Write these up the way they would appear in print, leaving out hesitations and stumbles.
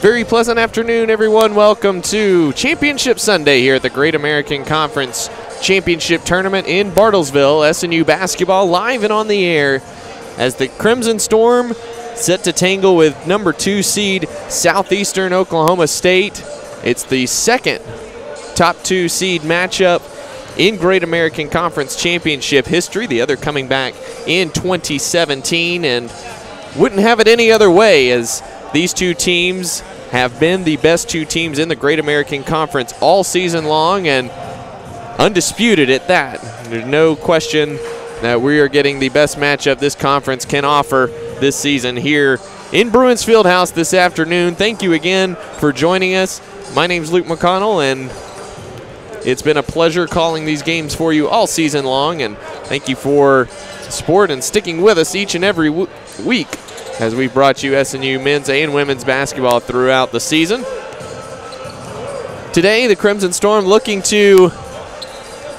Very pleasant afternoon, everyone. Welcome to Championship Sunday here at the Great American Conference Championship Tournament in Bartlesville. SNU basketball live and on the air as the Crimson Storm set to tangle with number 2 seed Southeastern Oklahoma State. It's the second top 2 seed matchup in Great American Conference Championship history, the other coming back in 2017, and wouldn't have it any other way as these two teams have been the best 2 teams in the Great American Conference all season long, and undisputed at that. There's no question that we are getting the best matchup this conference can offer this season here in Bruins Fieldhouse this afternoon. Thank you again for joining us. My name's Luke McConnell, and it's been a pleasure calling these games for you all season long, and thank you for support and sticking with us each and every week as we've brought you SNU men's and women's basketball throughout the season. Today, the Crimson Storm looking to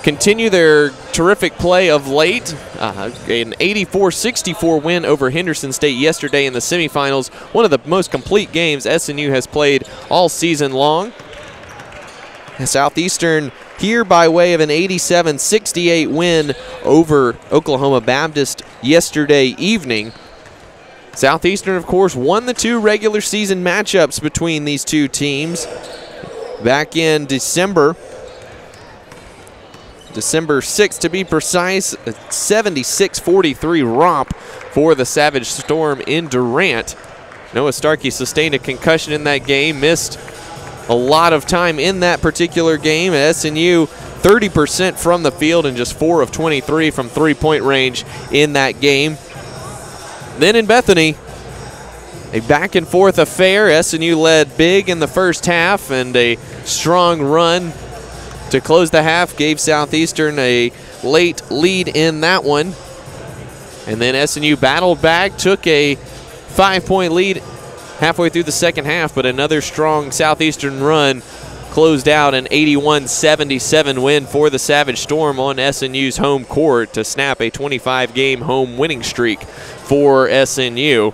continue their terrific play of late. An 84-64 win over Henderson State yesterday in the semifinals. One of the most complete games SNU has played all season long. Southeastern here by way of an 87-68 win over Oklahoma Baptist yesterday evening. Southeastern, of course, won the 2 regular season matchups between these 2 teams back in December 6th to be precise. A 76-43 romp for the Savage Storm in Durant. Noah Starkey sustained a concussion in that game, missed a lot of time in that particular game. At SNU, 30% from the field and just 4 of 23 from three-point range in that game. Then in Bethany, a back-and-forth affair. SNU led big in the first half, and a strong run to close the half gave Southeastern a late lead in that one. And then SNU battled back, took a 5-point lead halfway through the second half, but another strong Southeastern run closed out an 81-77 win for the Savage Storm on SNU's home court to snap a 25-game home winning streak for SNU.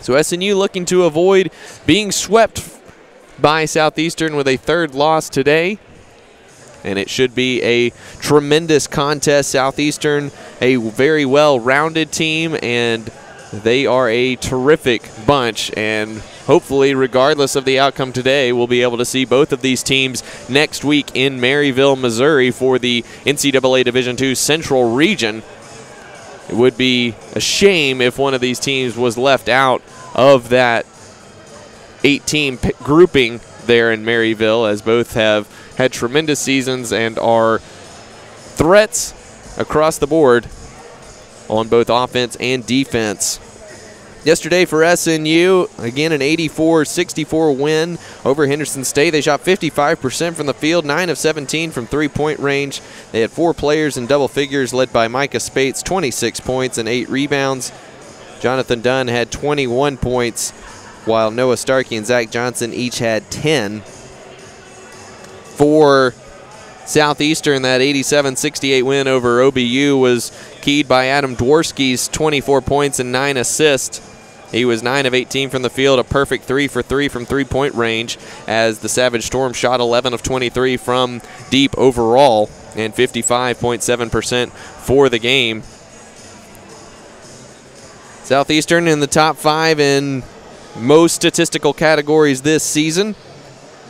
So SNU looking to avoid being swept by Southeastern with a 3rd loss today. And it should be a tremendous contest. Southeastern, a very well-rounded team, and they are a terrific bunch. And hopefully, regardless of the outcome today, we'll be able to see both of these teams next week in Maryville, Missouri for the NCAA Division II Central Region. It would be a shame if one of these teams was left out of that 8-team grouping there in Maryville, as both have had tremendous seasons and are threats across the board on both offense and defense. Yesterday for SNU, again an 84-64 win over Henderson State. They shot 55% from the field, 9 of 17 from three-point range. They had 4 players in double figures, led by Micah Spates, 26 points and 8 rebounds. Jonathan Dunn had 21 points, while Noah Starkey and Zach Johnson each had 10. For Southeastern, that 87-68 win over OBU was keyed by Adam Dworsky's 24 points and 9 assists. He was 9 of 18 from the field, a perfect 3 for 3 from three-point range, as the Savage Storm shot 11 of 23 from deep overall and 55.7% for the game. Southeastern in the top 5 in most statistical categories this season.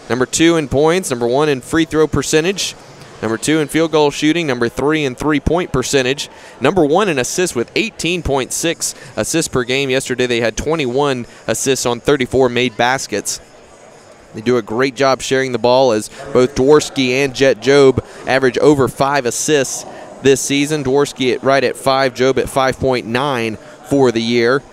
Number 2 in points, number 1 in free throw percentage, number 2 in field goal shooting, number 3 in three-point percentage, number 1 in assists with 18.6 assists per game. Yesterday they had 21 assists on 34 made baskets. They do a great job sharing the ball, as both Dworsky and Jet Job average over 5 assists this season. Dworsky right at 5, Job at 5.9 for the year.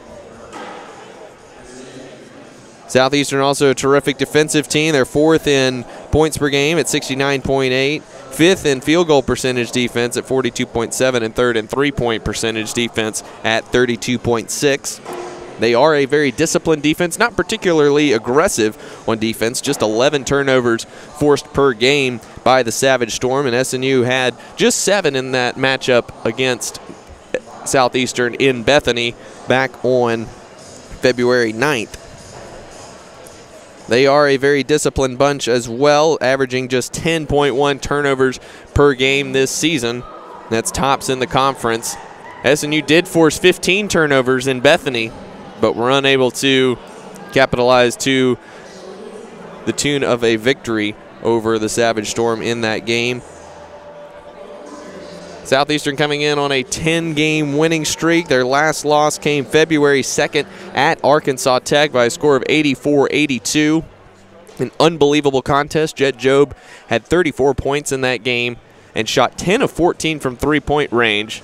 Southeastern also a terrific defensive team. They're 4th in points per game at 69.8, 5th in field goal percentage defense at 42.7, and 3rd in three-point percentage defense at 32.6. They are a very disciplined defense, not particularly aggressive on defense, just 11 turnovers forced per game by the Savage Storm, and SNU had just 7 in that matchup against Southeastern in Bethany back on February 9th. They are a very disciplined bunch as well, averaging just 10.1 turnovers per game this season. That's tops in the conference. SNU did force 15 turnovers in Bethany, but were unable to capitalize to the tune of a victory over the Savage Storm in that game. Southeastern coming in on a 10-game winning streak. Their last loss came February 2nd at Arkansas Tech by a score of 84-82. An unbelievable contest. Jet Jobe had 34 points in that game and shot 10 of 14 from three-point range.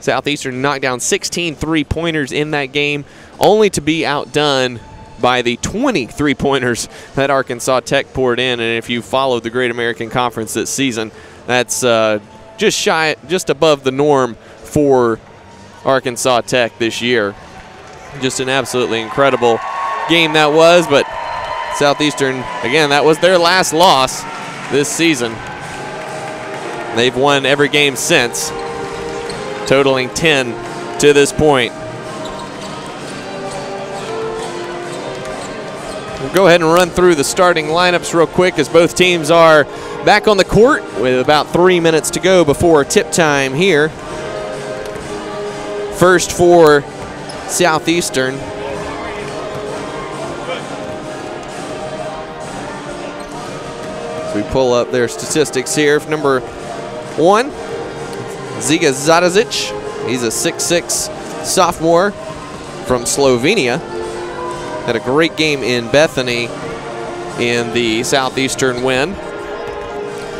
Southeastern knocked down 16 three-pointers in that game, only to be outdone by the 20 three-pointers that Arkansas Tech poured in. And if you followed the Great American Conference this season, that's just above the norm for Arkansas Tech this year. Just an absolutely incredible game that was, but Southeastern, again, that was their last loss this season. They've won every game since, totaling 10 to this point. We'll go ahead and run through the starting lineups real quick as both teams are back on the court with about 3 minutes to go before tip time here. First for Southeastern. So we pull up their statistics here. Number 1, Ziga Zadazic. He's a 6'6" sophomore from Slovenia. Had a great game in Bethany in the Southeastern win.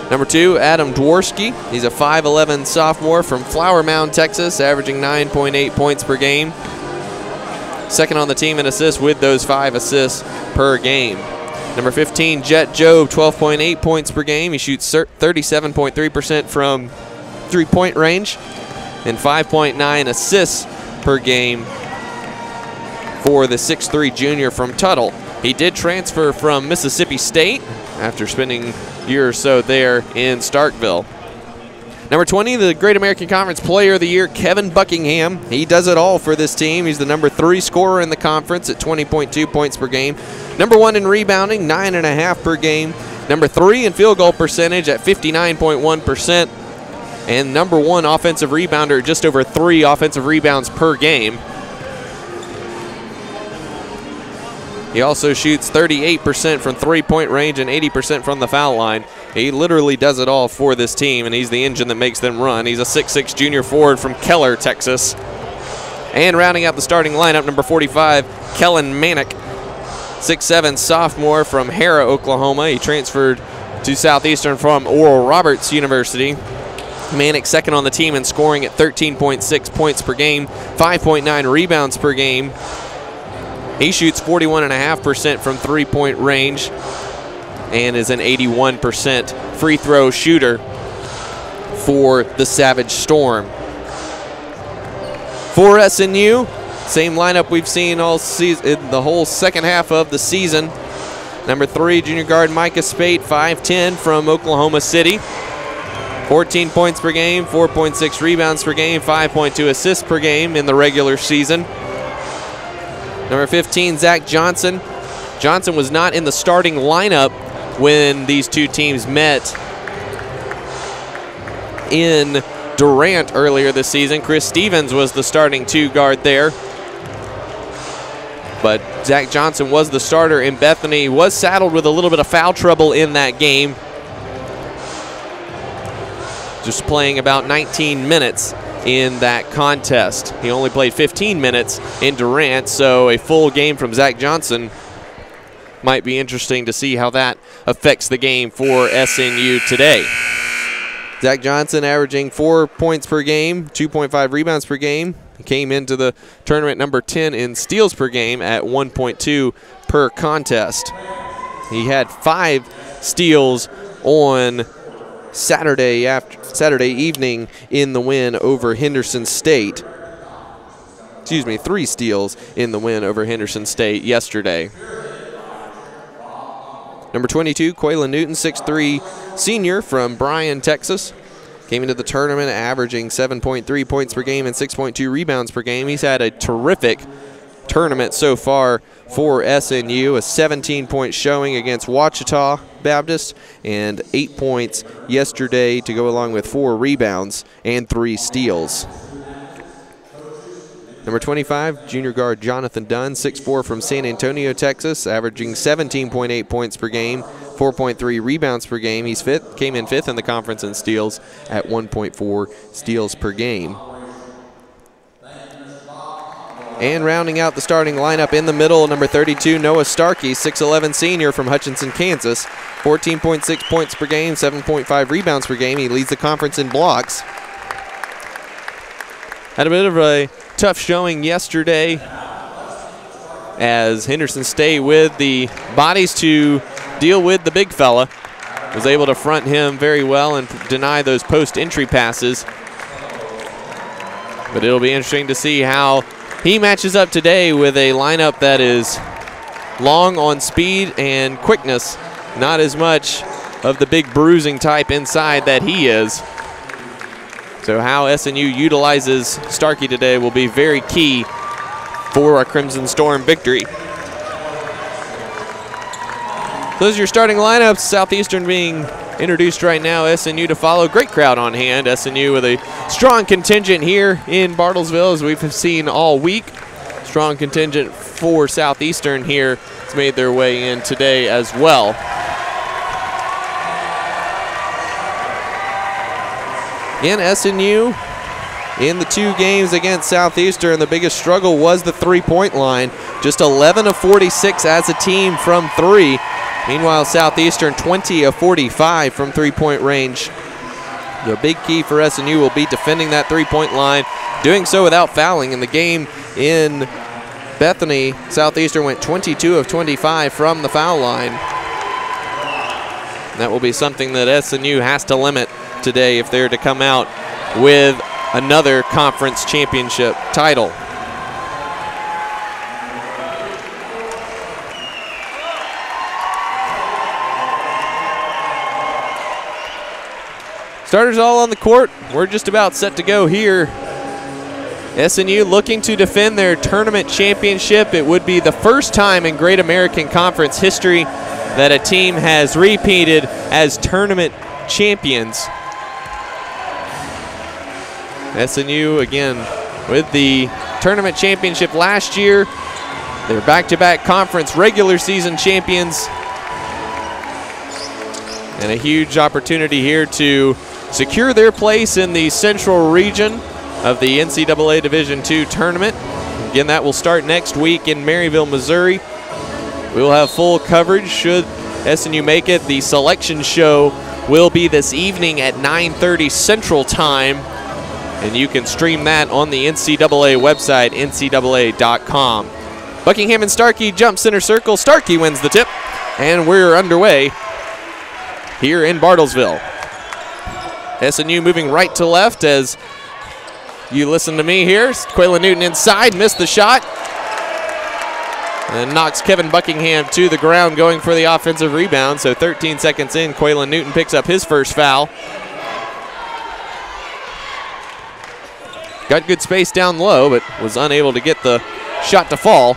Number 2, Adam Dworsky. He's a 5'11" sophomore from Flower Mound, Texas, averaging 9.8 points per game. Second on the team in assists with those 5 assists per game. Number 15, Jet Jobe, 12.8 points per game. He shoots 37.3% from three-point range and 5.9 assists per game for the 6'3" junior from Tuttle. He did transfer from Mississippi State after spending a year or so there in Starkville. Number 20, the Great American Conference Player of the Year, Kevin Buckingham. He does it all for this team. He's the number 3 scorer in the conference at 20.2 points per game. Number 1 in rebounding, 9.5 per game. Number 3 in field goal percentage at 59.1%. And number 1 offensive rebounder, just over 3 offensive rebounds per game. He also shoots 38% from three-point range and 80% from the foul line. He literally does it all for this team, and he's the engine that makes them run. He's a 6'6" junior forward from Keller, Texas. And rounding out the starting lineup, number 45, Kellen Manick, 6'7" sophomore from Harrah, Oklahoma. He transferred to Southeastern from Oral Roberts University. Manick second on the team in scoring at 13.6 points per game, 5.9 rebounds per game. He shoots 41.5% from three-point range and is an 81% free throw shooter for the Savage Storm. For SNU, same lineup we've seen all season, the whole second half of the season. Number 3, junior guard Micah Spate, 5'10", from Oklahoma City. 14 points per game, 4.6 rebounds per game, 5.2 assists per game in the regular season. Number 15, Zach Johnson. Johnson was not in the starting lineup when these two teams met in Durant earlier this season. Chris Stevens was the starting 2 guard there. But Zach Johnson was the starter in Bethany. Was saddled with a little bit of foul trouble in that game. Just playing about 19 minutes in that contest. He only played 15 minutes in Durant, so a full game from Zach Johnson might be interesting to see how that affects the game for SNU today. Zach Johnson averaging 4 points per game, 2.5 rebounds per game. He came into the tournament number 10 in steals per game at 1.2 per contest. He had 5 steals on Saturday evening in the win over Henderson State. 3 steals in the win over Henderson State yesterday. Number 22, Quaylen Newton, 6'3", senior from Bryan, Texas. Came into the tournament averaging 7.3 points per game and 6.2 rebounds per game. He's had a terrific tournament so far for SNU, a 17-point showing against Ouachita Baptist, and 8 points yesterday to go along with 4 rebounds and 3 steals. Number 25, junior guard Jonathan Dunn, 6'4" from San Antonio, Texas, averaging 17.8 points per game, 4.3 rebounds per game. He's fifth, came in 5th in the conference in steals at 1.4 steals per game. And rounding out the starting lineup in the middle, number 32, Noah Starkey, 6'11" senior from Hutchinson, Kansas, 14.6 points per game, 7.5 rebounds per game. He leads the conference in blocks. Had a bit of a tough showing yesterday as Henderson State, with the bodies to deal with the big fella, was able to front him very well and deny those post-entry passes. But it'll be interesting to see how he matches up today with a lineup that is long on speed and quickness, not as much of the big bruising type inside that he is. So how SNU utilizes Starkey today will be very key for a Crimson Storm victory. Those are your starting lineups. Southeastern being introduced right now. SNU to follow. Great crowd on hand. SNU with a strong contingent here in Bartlesville, as we've seen all week. Strong contingent for Southeastern here. It's made their way in today as well. Again, SNU in the 2 games against Southeastern, the biggest struggle was the 3-point line. Just 11 of 46 as a team from 3. Meanwhile, Southeastern 20 of 45 from 3-point range. The big key for SNU will be defending that 3-point line, doing so without fouling. In the game in Bethany, Southeastern went 22 of 25 from the foul line. And that will be something that SNU has to limit today if they're to come out with another conference championship title. Starters all on the court. We're just about set to go here. SNU looking to defend their tournament championship. It would be the first time in Great American Conference history that a team has repeated as tournament champions. SNU, again, with the tournament championship last year. They're back-to-back conference regular season champions. And a huge opportunity here to secure their place in the central region of the NCAA Division II tournament. Again, that will start next week in Maryville, Missouri. We will have full coverage should SNU make it. The selection show will be this evening at 9:30 Central Time. And you can stream that on the NCAA website, ncaa.com. Buckingham and Starkey jump center circle. Starkey wins the tip, and we're underway here in Bartlesville. SNU moving right to left as you listen to me here. Quaylen Newton inside, missed the shot, and knocks Kevin Buckingham to the ground going for the offensive rebound. So 13 seconds in, Quaylen Newton picks up his first foul. Got good space down low, but was unable to get the shot to fall.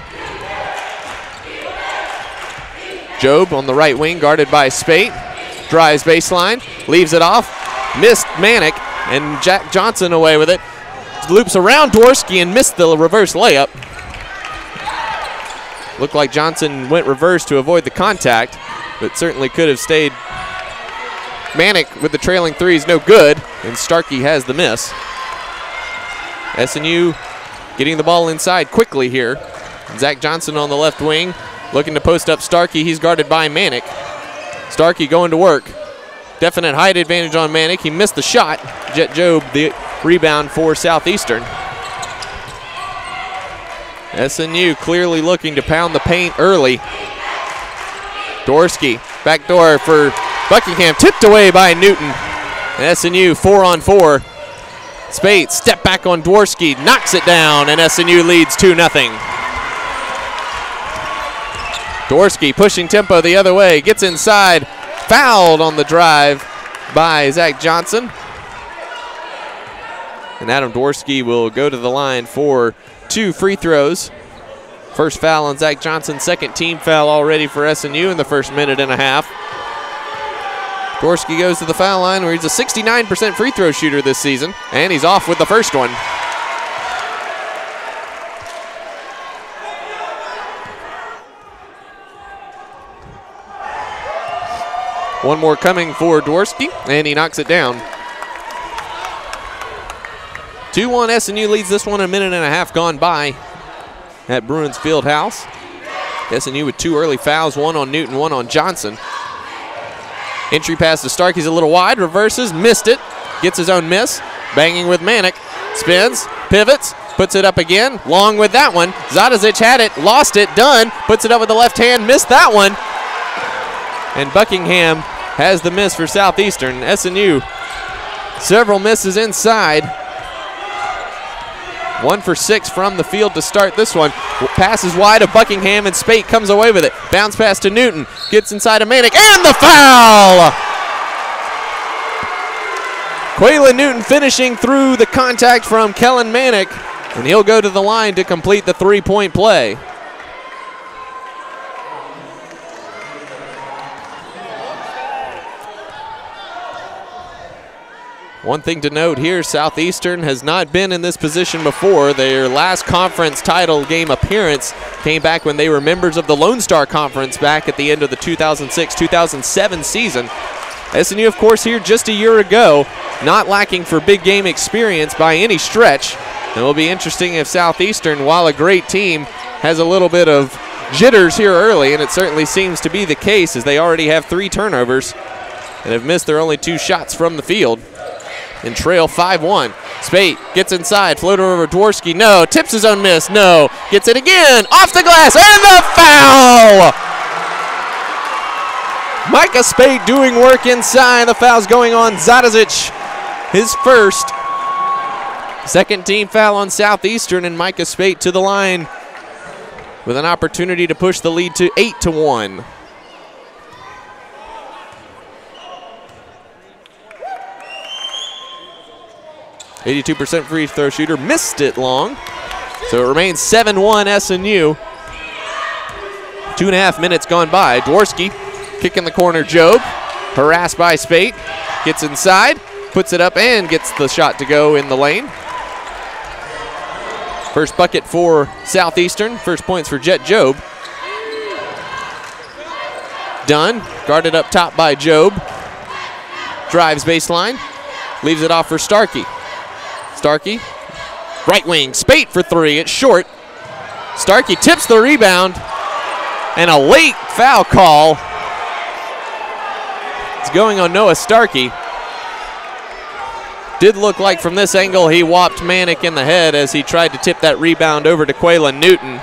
Jobe on the right wing, guarded by Spate. Drives baseline, leaves it off. Missed Manick, and Jack Johnson away with it. Loops around Dworsky and missed the reverse layup. Looked like Johnson went reverse to avoid the contact, but certainly could have stayed. Manick with the trailing 3 is no good, and Starkey has the miss. SNU getting the ball inside quickly here. Zach Johnson on the left wing, looking to post up Starkey. He's guarded by Manick. Starkey going to work. Definite height advantage on Manick. He missed the shot. Jet Jobe the rebound for Southeastern. SNU clearly looking to pound the paint early. Dworsky, backdoor for Buckingham, tipped away by Newton. And SNU 4-on-4. Spate, step back on Dworsky, knocks it down, and SNU leads 2-0. Dworsky pushing tempo the other way, gets inside, fouled on the drive by Zach Johnson. And Adam Dworsky will go to the line for 2 free throws. First foul on Zach Johnson, second team foul already for SNU in the first minute and a half. Dworsky goes to the foul line where he's a 69% free throw shooter this season, and he's off with the first one. One more coming for Dworsky, and he knocks it down. 2-1 SNU leads this one, a minute and a half gone by at Bruins Fieldhouse. SNU with 2 early fouls, 1 on Newton, 1 on Johnson. Entry pass to Starkey's a little wide, reverses, missed it, gets his own miss, banging with Manick, spins, pivots, puts it up again, long with that one. Zadazic had it, lost it, done, puts it up with the left hand, missed that one. And Buckingham has the miss for Southeastern. SNU, several misses inside. 1 for 6 from the field to start this one. Passes wide of Buckingham, and Spate comes away with it. Bounce pass to Newton. Gets inside of Manick, and the foul! Quaylen Newton finishing through the contact from Kellen Manick, and he'll go to the line to complete the 3-point play. One thing to note here, Southeastern has not been in this position before. Their last conference title game appearance came back when they were members of the Lone Star Conference back at the end of the 2006-2007 season. SNU, of course, here just a year ago, not lacking for big game experience by any stretch. It will be interesting if Southeastern, while a great team, has a little bit of jitters here early, and it certainly seems to be the case as they already have 3 turnovers and have missed their only 2 shots from the field. And trail 5-1. Spate gets inside, floater over Dworsky, no. Tips his own miss, no. Gets it again, off the glass, and the foul! Micah Spate doing work inside. The foul's going on Zadazic, his first. Second team foul on Southeastern, and Micah Spate to the line with an opportunity to push the lead to 8-1. 82% free throw shooter, missed it long. So it remains 7-1 SNU. 2.5 minutes gone by. Dworsky, kick in the corner, Job, harassed by Spate, gets inside, puts it up and gets the shot to go in the lane. First bucket for Southeastern, first points for Jet Job. Dunn, guarded up top by Job. Drives baseline, leaves it off for Starkey. Starkey, right wing, Spate for 3, it's short. Starkey tips the rebound, and a late foul call. It's going on Noah Starkey. Did look like from this angle he whopped Manick in the head as he tried to tip that rebound over to Quaylen Newton.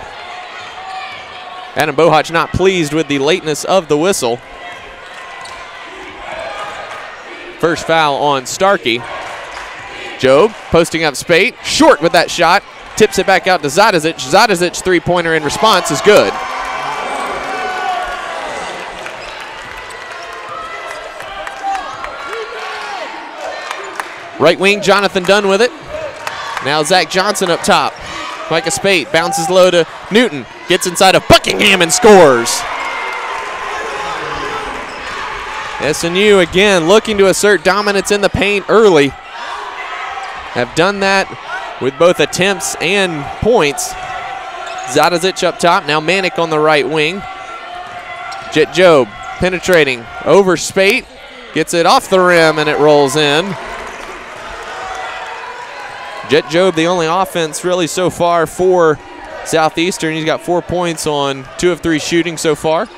Adam Bohach not pleased with the lateness of the whistle. First foul on Starkey. Job posting up Spate, short with that shot, tips it back out to Zadazic. Zadazic's 3-pointer in response is good. Right wing, Jonathan Dunn with it. Now Zach Johnson up top. Micah Spate bounces low to Newton, gets inside of Buckingham and scores. SNU again looking to assert dominance in the paint early. Have done that with both attempts and points. Zadazic up top, now Manick on the right wing. Jet Job penetrating over Spate, gets it off the rim and it rolls in. Jet Job, the only offense really so far for Southeastern. He's got 4 points on 2 of 3 shooting so far.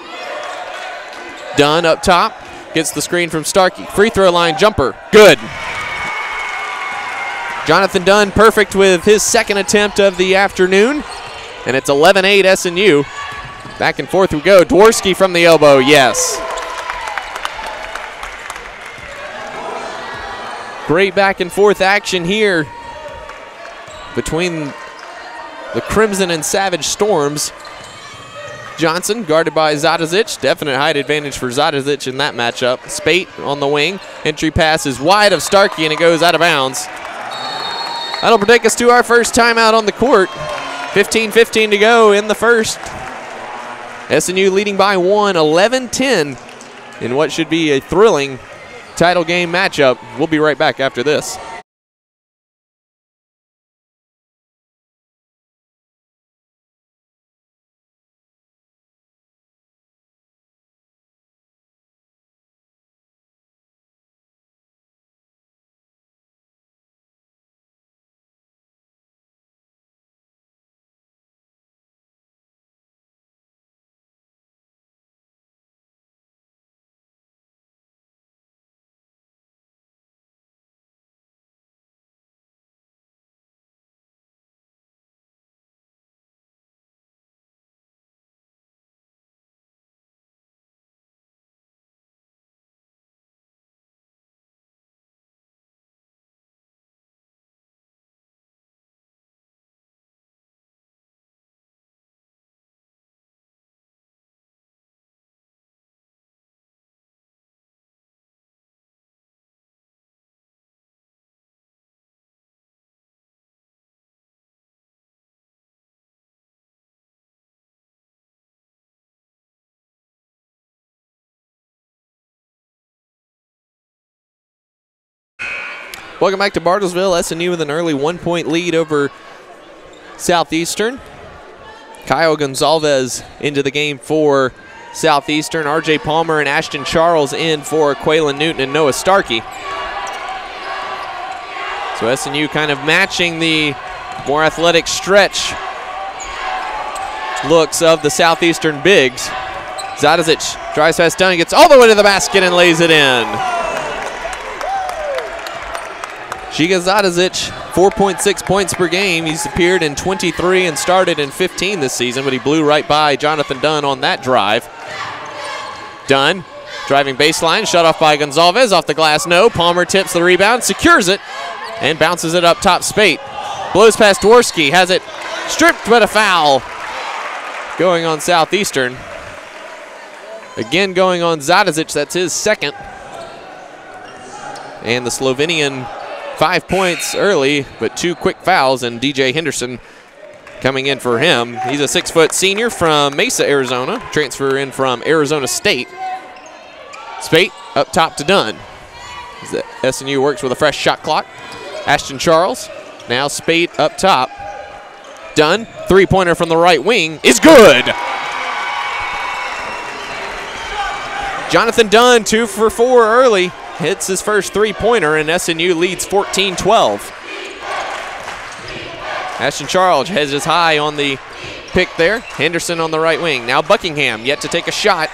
Dunn up top, gets the screen from Starkey. Free throw line jumper, good. Jonathan Dunn perfect with his second attempt of the afternoon, and it's 11-8 SNU. Back and forth we go. Dworsky from the elbow, yes. Great back and forth action here between the Crimson and Savage Storms. Johnson guarded by Zadazic. Definite height advantage for Zadazic in that matchup. Spate on the wing. Entry pass is wide of Starkey and it goes out of bounds. That'll take us to our first timeout on the court. 15-15 to go in the first. SNU leading by 1, 11-10 in what should be a thrilling title game matchup. We'll be right back after this. Welcome back to Bartlesville. SNU with an early 1-point lead over Southeastern. Kyle Gonzalez into the game for Southeastern. RJ Palmer and Ashton Charles in for Quaylen Newton and Noah Starkey. So SNU kind of matching the more athletic stretch looks of the Southeastern bigs. Zadazic drives past Dunn, gets all the way to the basket and lays it in. Giga Zadazic, 4.6 points per game. He's appeared in 23 and started in 15 this season, but he blew right by Jonathan Dunn on that drive. Dunn driving baseline, shut off by Gonzalez, off the glass, no. Palmer tips the rebound, secures it, and bounces it up top. Spate blows past Dworsky, has it stripped, but a foul going on Southeastern. Again going on Zadazic, that's his second. And the Slovenian 5 points early, but 2 quick fouls, and DJ Henderson coming in for him. He's a 6-foot senior from Mesa, Arizona, transfer in from Arizona State. Spate up top to Dunn. The SNU works with a fresh shot clock. Ashton Charles, now Spate up top. Dunn, three-pointer from the right wing is good. Jonathan Dunn, 2 for 4 early. Hits his first three-pointer, and SNU leads 14-12. Ashton Charles has his high on the pick there. Henderson on the right wing. Now Buckingham yet to take a shot.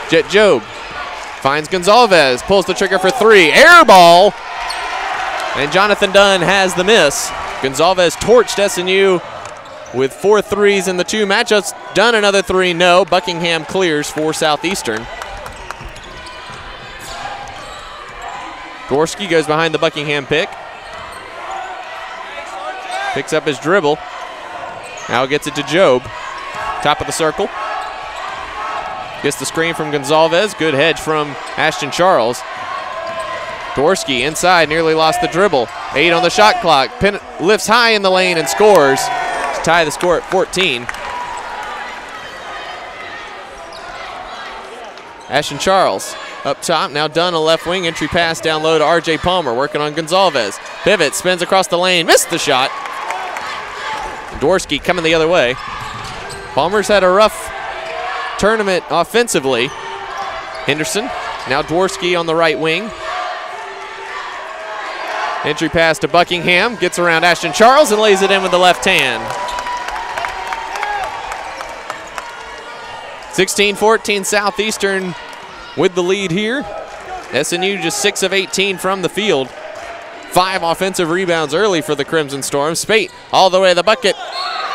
Jet Job finds Gonzalez, pulls the trigger for 3. Air ball, and Jonathan Dunn has the miss. Gonzalez torched SNU with 4 threes in the 2 matchups. Dunn another 3, no. Buckingham clears for Southeastern. Dworsky goes behind the Buckingham pick. Picks up his dribble. Now gets it to Job. Top of the circle. Gets the screen from Gonzalez. Good hedge from Ashton Charles. Dworsky inside, nearly lost the dribble. 8 on the shot clock. Lifts high in the lane and scores. Tie the score at 14. Ashton Charles up top. Now Dunn a left wing. Entry pass down low to RJ Palmer. Working on Gonzalez. Pivot, spins across the lane. Missed the shot. Dworsky coming the other way. Palmer's had a rough tournament offensively. Henderson. Now Dworsky on the right wing. Entry pass to Buckingham. Gets around Ashton Charles and lays it in with the left hand. 16-14 Southeastern with the lead here. SNU just 6 of 18 from the field. 5 offensive rebounds early for the Crimson Storm. Spate all the way to the bucket.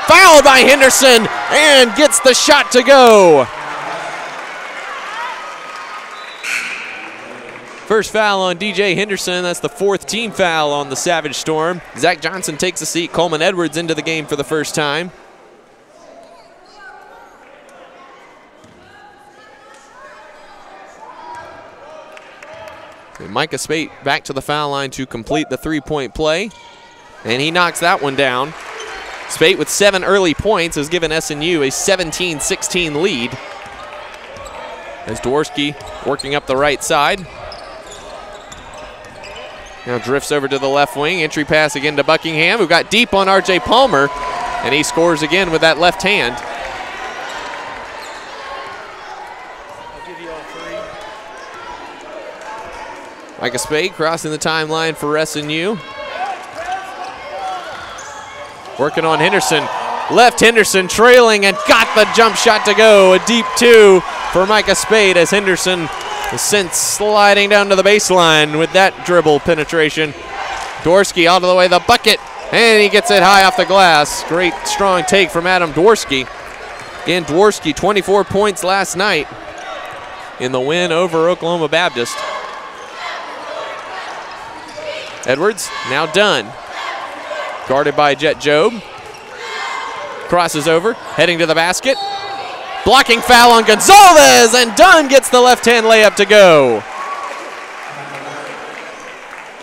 Fouled by Henderson and gets the shot to go. First foul on DJ Henderson. That's the 4th team foul on the Savage Storm. Zach Johnson takes a seat. Coleman Edwards into the game for the first time. And Micah Spate back to the foul line to complete the three-point play. And he knocks that one down. Spate with 7 early points has given SNU a 17-16 lead. As Dworsky working up the right side. Now drifts over to the left wing. Entry pass again to Buckingham, who got deep on R.J. Palmer. And he scores again with that left hand. Micah Spade crossing the timeline for SNU. Working on Henderson. Left Henderson trailing and got the jump shot to go. A deep 2 for Micah Spade as Henderson is sent sliding down to the baseline with that dribble penetration. Dworsky out of the way, the bucket, and he gets it high off the glass. Great strong take from Adam Dworsky. Again, Dworsky 24 points last night in the win over Oklahoma Baptist. Edwards now done. Guarded by Jet Jobe. Crosses over, heading to the basket. Blocking foul on Gonzalez, and Dunn gets the left-hand layup to go.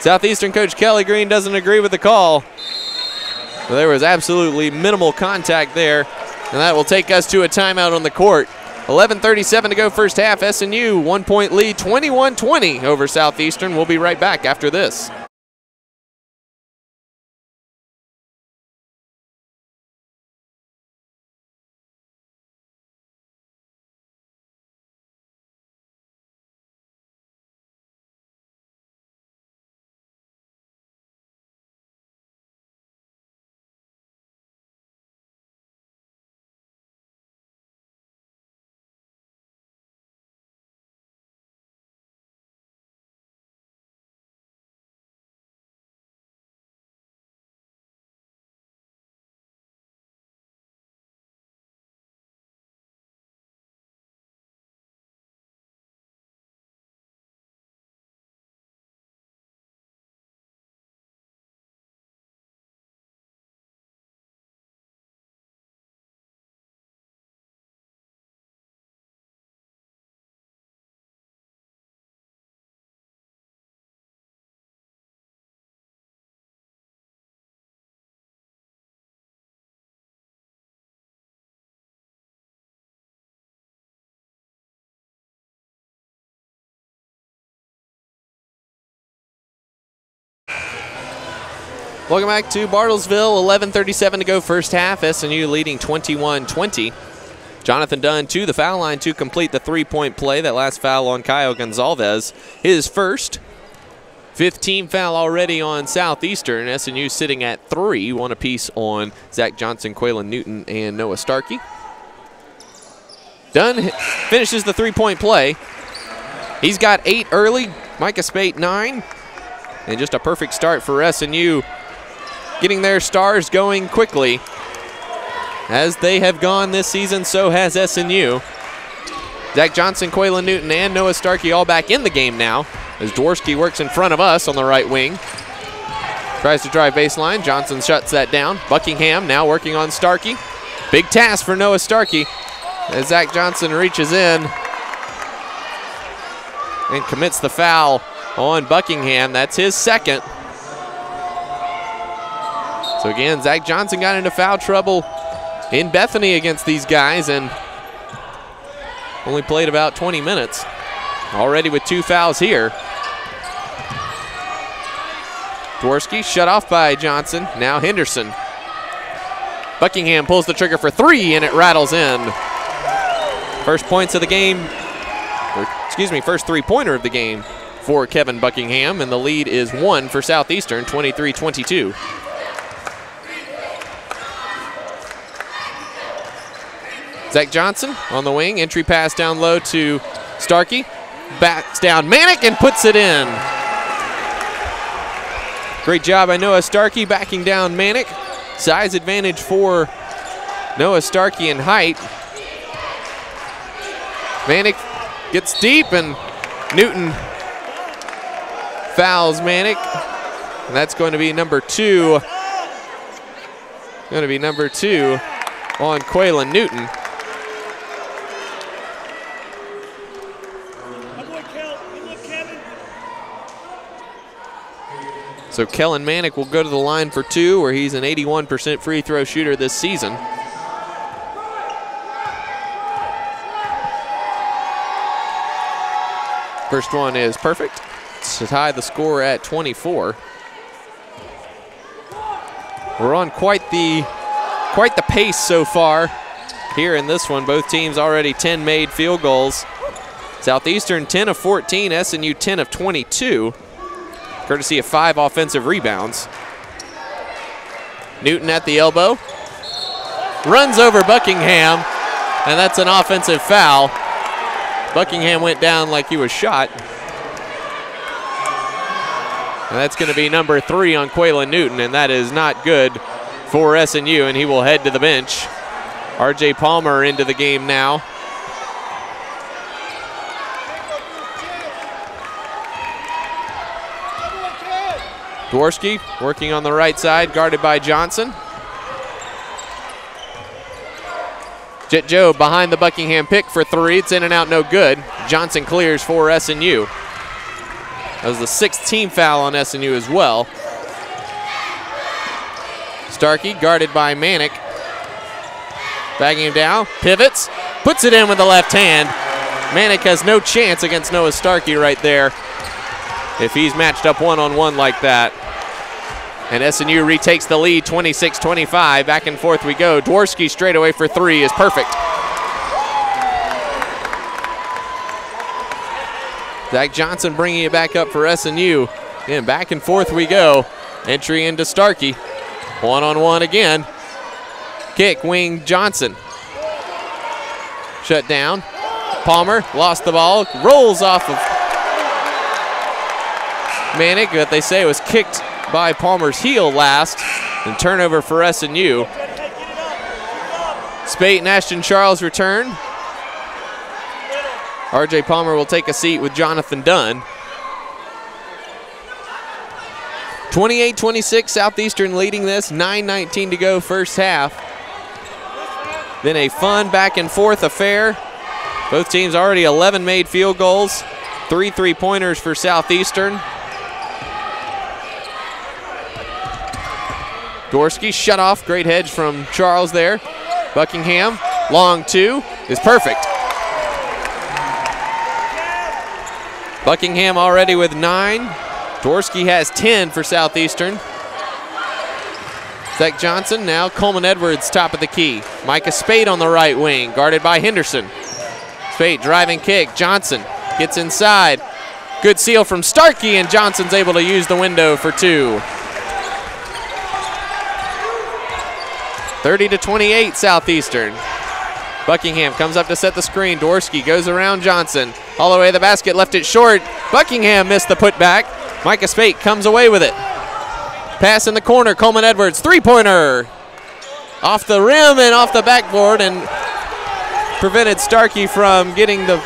Southeastern coach Kelly Green doesn't agree with the call. Well, there was absolutely minimal contact there, and that will take us to a timeout on the court. 11:37 to go first half. SNU 1-point lead, 21-20 over Southeastern. We'll be right back after this. Welcome back to Bartlesville. 11:37 to go first half. SNU leading 21-20. Jonathan Dunn to the foul line to complete the three-point play. That last foul on Kyle Gonzalez. His first. 15 foul already on Southeastern. SNU sitting at 3. One apiece on Zach Johnson, Quaylen Newton, and Noah Starkey. Dunn finishes the three-point play. He's got 8 early. Micah Spate 9. And just a perfect start for SNU. Getting their stars going quickly. As they have gone this season, so has SNU. Zach Johnson, Quaylen Newton, and Noah Starkey all back in the game now as Dworsky works in front of us on the right wing. Tries to drive baseline. Johnson shuts that down. Buckingham now working on Starkey. Big task for Noah Starkey as Zach Johnson reaches in and commits the foul on Buckingham. That's his second. So again, Zach Johnson got into foul trouble in Bethany against these guys and only played about 20 minutes. Already with 2 fouls here. Dworsky shut off by Johnson. Now Henderson. Buckingham pulls the trigger for 3 and it rattles in. First points of the game, or excuse me, first three-pointer of the game for Kevin Buckingham, and the lead is 1 for Southeastern, 23-22. Zach Johnson on the wing, entry pass down low to Starkey. Backs down Manick and puts it in. Great job by Noah Starkey backing down Manick. Size advantage for Noah Starkey in height. Manick gets deep and Newton fouls Manick. And that's going to be number 2. Going to be number 2 on Quaylen Newton. So Kellen Manick will go to the line for 2, where he's an 81% free throw shooter this season. First one is perfect to tie the score at 24. We're on quite the pace so far here in this one. Both teams already 10 made field goals. Southeastern 10 of 14, SNU 10 of 22, courtesy of 5 offensive rebounds. Newton at the elbow, runs over Buckingham, and that's an offensive foul. Buckingham went down like he was shot. And that's going to be number 3 on Quaylen Newton, and that is not good for SNU, and he will head to the bench. R.J. Palmer into the game now. Dworsky working on the right side, guarded by Johnson. Jet Joe behind the Buckingham pick for 3. It's in and out, no good. Johnson clears for SNU. That was the 6th team foul on SNU as well. Starkey guarded by Manick. Bagging him down, pivots, puts it in with the left hand. Manick has no chance against Noah Starkey right there if he's matched up one-on-one like that. And SNU retakes the lead, 26-25. Back and forth we go. Dworsky straight away for 3 is perfect. Zach Johnson bringing it back up for SNU. Again, back and forth we go. Entry into Starkey. One-on-one again. Kick, wing, Johnson. Shut down. Palmer lost the ball. Rolls off of Manick, but they say it was kicked by Palmer's heel last. And turnover for SNU. Spate and Ashton Charles return. R.J. Palmer will take a seat with Jonathan Dunn. 28-26, Southeastern leading this. 9:19 to go first half. Been a fun back and forth affair. Both teams already 11 made field goals. 3 3-pointers for Southeastern. Dworsky shut off. Great hedge from Charles there. Buckingham, long 2 is perfect. Buckingham already with 9. Dworsky has 10 for Southeastern. Zach Johnson, now Coleman Edwards top of the key. Micah Spate on the right wing, guarded by Henderson. Spate driving kick, Johnson gets inside. Good seal from Starkey, and Johnson's able to use the window for 2. 30-28 Southeastern. Buckingham comes up to set the screen. Dworsky goes around Johnson. All the way to the basket, left it short. Buckingham missed the putback. Micah Spate comes away with it. Pass in the corner, Coleman Edwards, 3-pointer. Off the rim and off the backboard, and prevented Starkey from getting the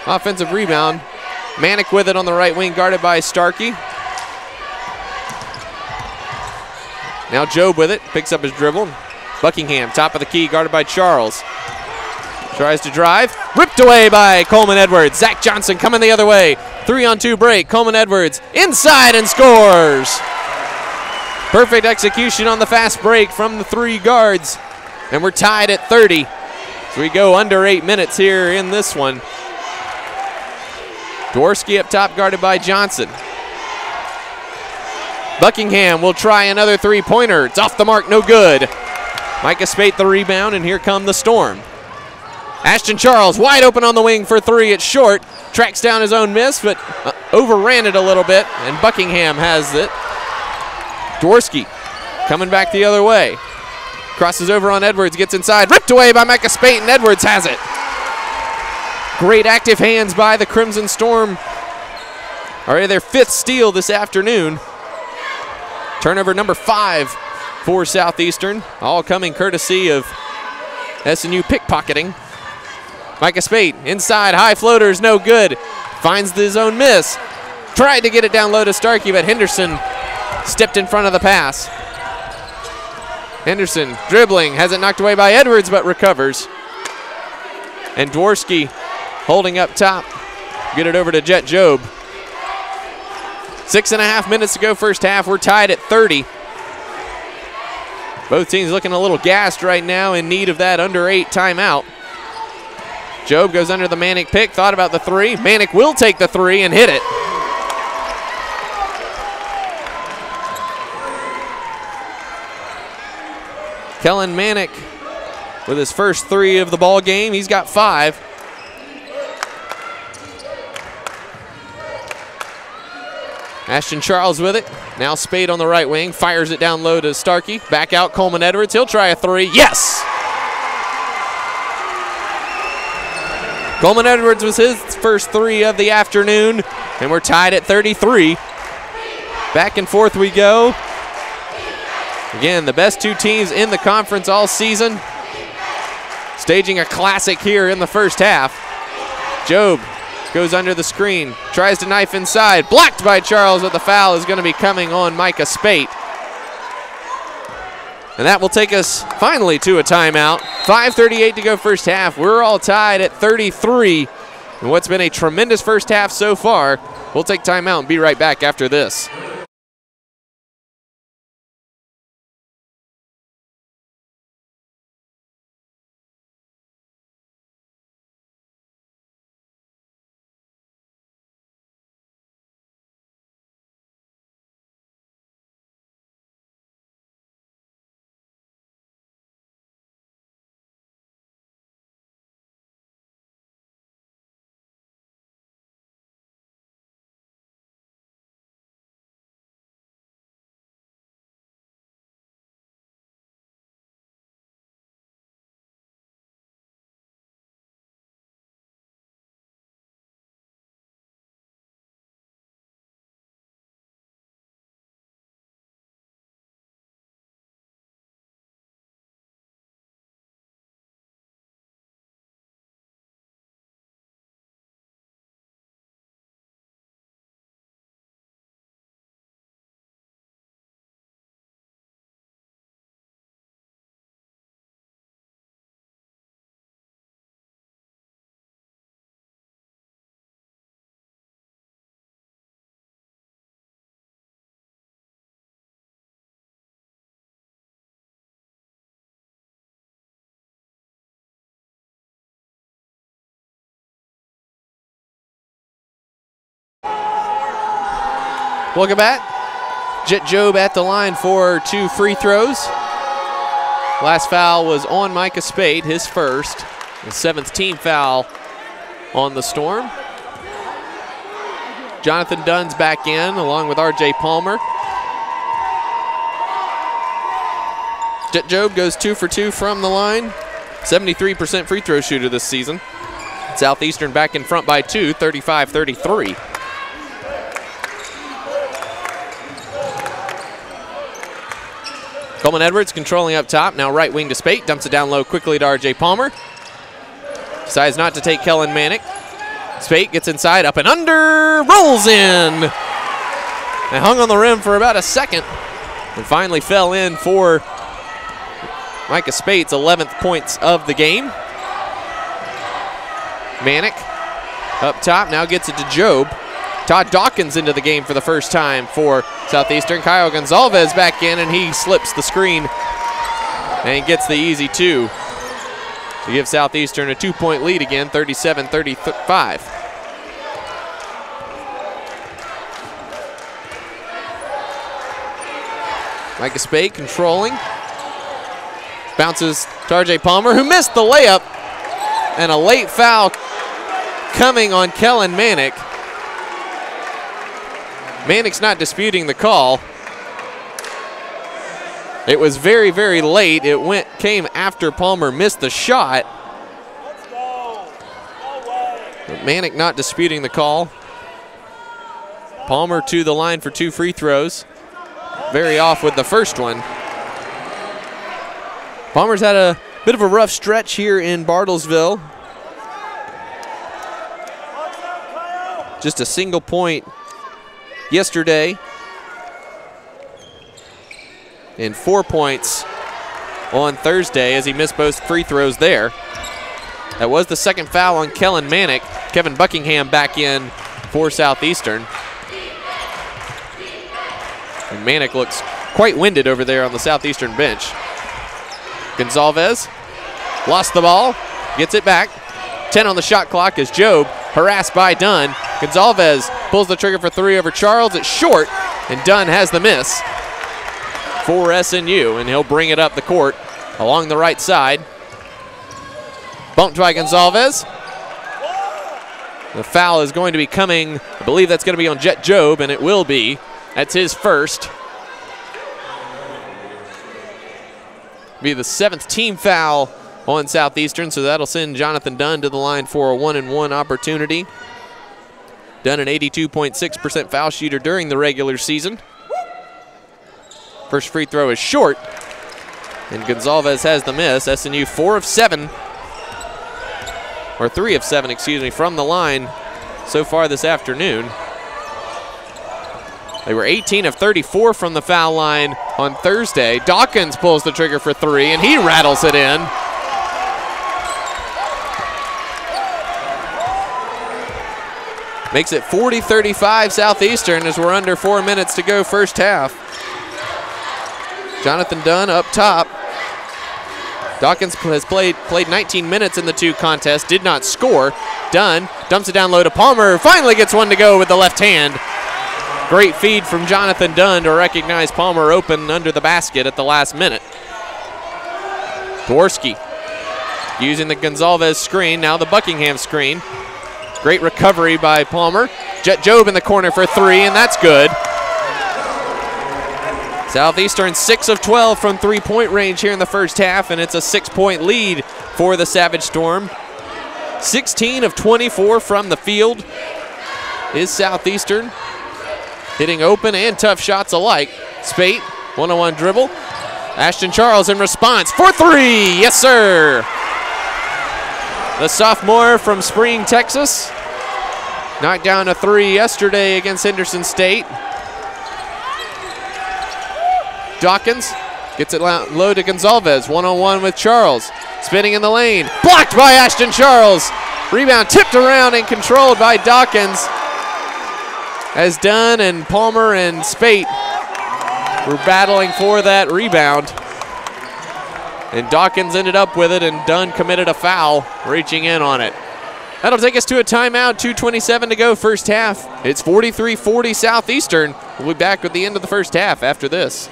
offensive rebound. Manick with it on the right wing, guarded by Starkey. Now Jobe with it, picks up his dribble. Buckingham, top of the key, guarded by Charles. Tries to drive, ripped away by Coleman Edwards. Zach Johnson coming the other way. 3-on-2 break, Coleman Edwards inside and scores. Perfect execution on the fast break from the 3 guards. And we're tied at 30. So we go under 8 minutes here in this one. Dworsky up top, guarded by Johnson. Buckingham will try another 3-pointer. It's off the mark, no good. Micah Spate the rebound, and here come the Storm. Ashton Charles wide open on the wing for 3. It's short. Tracks down his own miss, but overran it a little bit, and Buckingham has it. Dworsky coming back the other way. Crosses over on Edwards, gets inside. Ripped away by Micah Spate, and Edwards has it. Great active hands by the Crimson Storm. Already their 5th steal this afternoon. Turnover number 5 for Southeastern. All coming courtesy of SNU pickpocketing. Micah Spate inside, high floaters, no good. Finds his own miss. Tried to get it down low to Starkey, but Henderson stepped in front of the pass. Henderson dribbling, has it knocked away by Edwards, but recovers. And Dworsky holding up top. Get it over to Jet Jobe. 6.5 minutes to go first half. We're tied at 30. Both teams looking a little gassed right now, in need of that under 8 timeout. Job goes under the Manick pick, thought about the three. Manick will take the three and hit it. Kellen Manick with his first three of the ball game. He's got 5. Ashton Charles with it. Now Spade on the right wing. Fires it down low to Starkey. Back out Coleman Edwards. He'll try a three. Yes! Coleman Edwards was his first 3 of the afternoon. And we're tied at 33. Back and forth we go. Again, the best 2 teams in the conference all season. Staging a classic here in the first half. Job goes under the screen, tries to knife inside, blocked by Charles, but the foul is going to be coming on Micah Spate. And that will take us finally to a timeout. 5:38 to go first half. We're all tied at 33. And what's been a tremendous first half so far. We'll take timeout and be right back after this. Welcome back. Jet Job at the line for 2 free throws. Last foul was on Micah Spade, his first. The 7th team foul on the Storm. Jonathan Dunn's back in along with R.J. Palmer. Jet Job goes 2 for 2 from the line. 73% free throw shooter this season. Southeastern back in front by 2, 35-33. Coleman Edwards controlling up top. Now right wing to Spate. Dumps it down low quickly to R.J. Palmer. Decides not to take Kellen Manick. Spate gets inside, up and under, rolls in. And hung on the rim for about a second. And finally fell in for Micah Spate's 11th points of the game. Manick up top, now gets it to Job. Todd Dawkins into the game for the first time for Southeastern. Kyle Gonzalez back in, and he slips the screen and gets the easy 2 to give Southeastern a 2-point lead again, 37-35. Micah Spade controlling. Bounces to R.J. Palmer, who missed the layup, and a late foul coming on Kellen Manick. Manick's not disputing the call. It was very, very late. It came after Palmer missed the shot. But Manick not disputing the call. Palmer to the line for 2 free throws. Very off with the first one. Palmer's had a bit of a rough stretch here in Bartlesville. Just a single point yesterday, and 4 points on Thursday as he missed both free throws there. That was the second foul on Kellen Manick. Kevin Buckingham back in for Southeastern. And Manick looks quite winded over there on the Southeastern bench. Gonzalez lost the ball, gets it back. 10 on the shot clock as Job harassed by Dunn. Gonzalez pulls the trigger for three over Charles. It's short, and Dunn has the miss for SNU, and he'll bring it up the court along the right side. Bumped by Gonzalez. The foul is going to be coming. I believe that's going to be on Jet Job, and it will be. That's his first. Be the 7th team foul on Southeastern, so that'll send Jonathan Dunn to the line for a 1-and-1 opportunity. Dunn an 82.6% foul shooter during the regular season. First free throw is short, and Gonzalez has the miss. SNU 4 of 7, or 3 of 7, excuse me, from the line so far this afternoon. They were 18 of 34 from the foul line on Thursday. Dawkins pulls the trigger for three, and he rattles it in. Makes it 40-35 Southeastern as we're under 4 minutes to go first half. Jonathan Dunn up top. Dawkins has played 19 minutes in the two contests, did not score. Dunn dumps it down low to Palmer, finally gets one to go with the left hand. Great feed from Jonathan Dunn to recognize Palmer open under the basket at the last minute. Dworsky using the Gonzalez screen, now the Buckingham screen. Great recovery by Palmer. Jet Job in the corner for three, and that's good. Southeastern 6 of 12 from three-point range here in the first half, and it's a 6-point lead for the Savage Storm. 16 of 24 from the field is Southeastern. Hitting open and tough shots alike. Spate, one-on-one dribble. Ashton Charles in response for three. Yes, sir. The sophomore from Spring, Texas. Knocked down a three yesterday against Henderson State. Dawkins gets it low to Gonzalez. One-on-one with Charles. Spinning in the lane. Blocked by Ashton Charles. Rebound tipped around and controlled by Dawkins, as Dunn and Palmer and Spate were battling for that rebound. And Dawkins ended up with it, and Dunn committed a foul, reaching in on it. That'll take us to a timeout, 2:27 to go first half. It's 43-40 Southeastern. We'll be back at the end of the first half after this.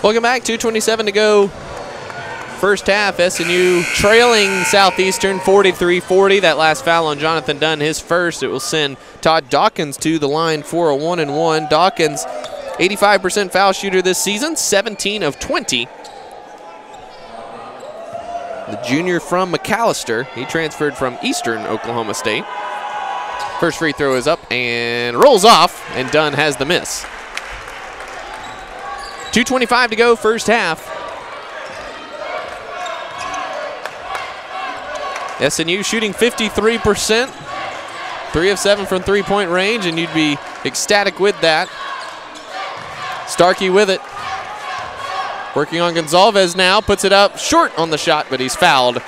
Welcome back, 2:27 to go first half. SNU trailing Southeastern 43-40. That last foul on Jonathan Dunn, his first. It will send Todd Dawkins to the line for a 1-and-1. Dawkins, 85% foul shooter this season, 17 of 20. The junior from McAllister. He transferred from Eastern Oklahoma State. First free throw is up and rolls off, and Dunn has the miss. 2:25 to go first half. SNU shooting 53%, 3 of 7 from three-point range, and you'd be ecstatic with that. Starkey with it. Working on Gonzalez now, puts it up short on the shot, but he's fouled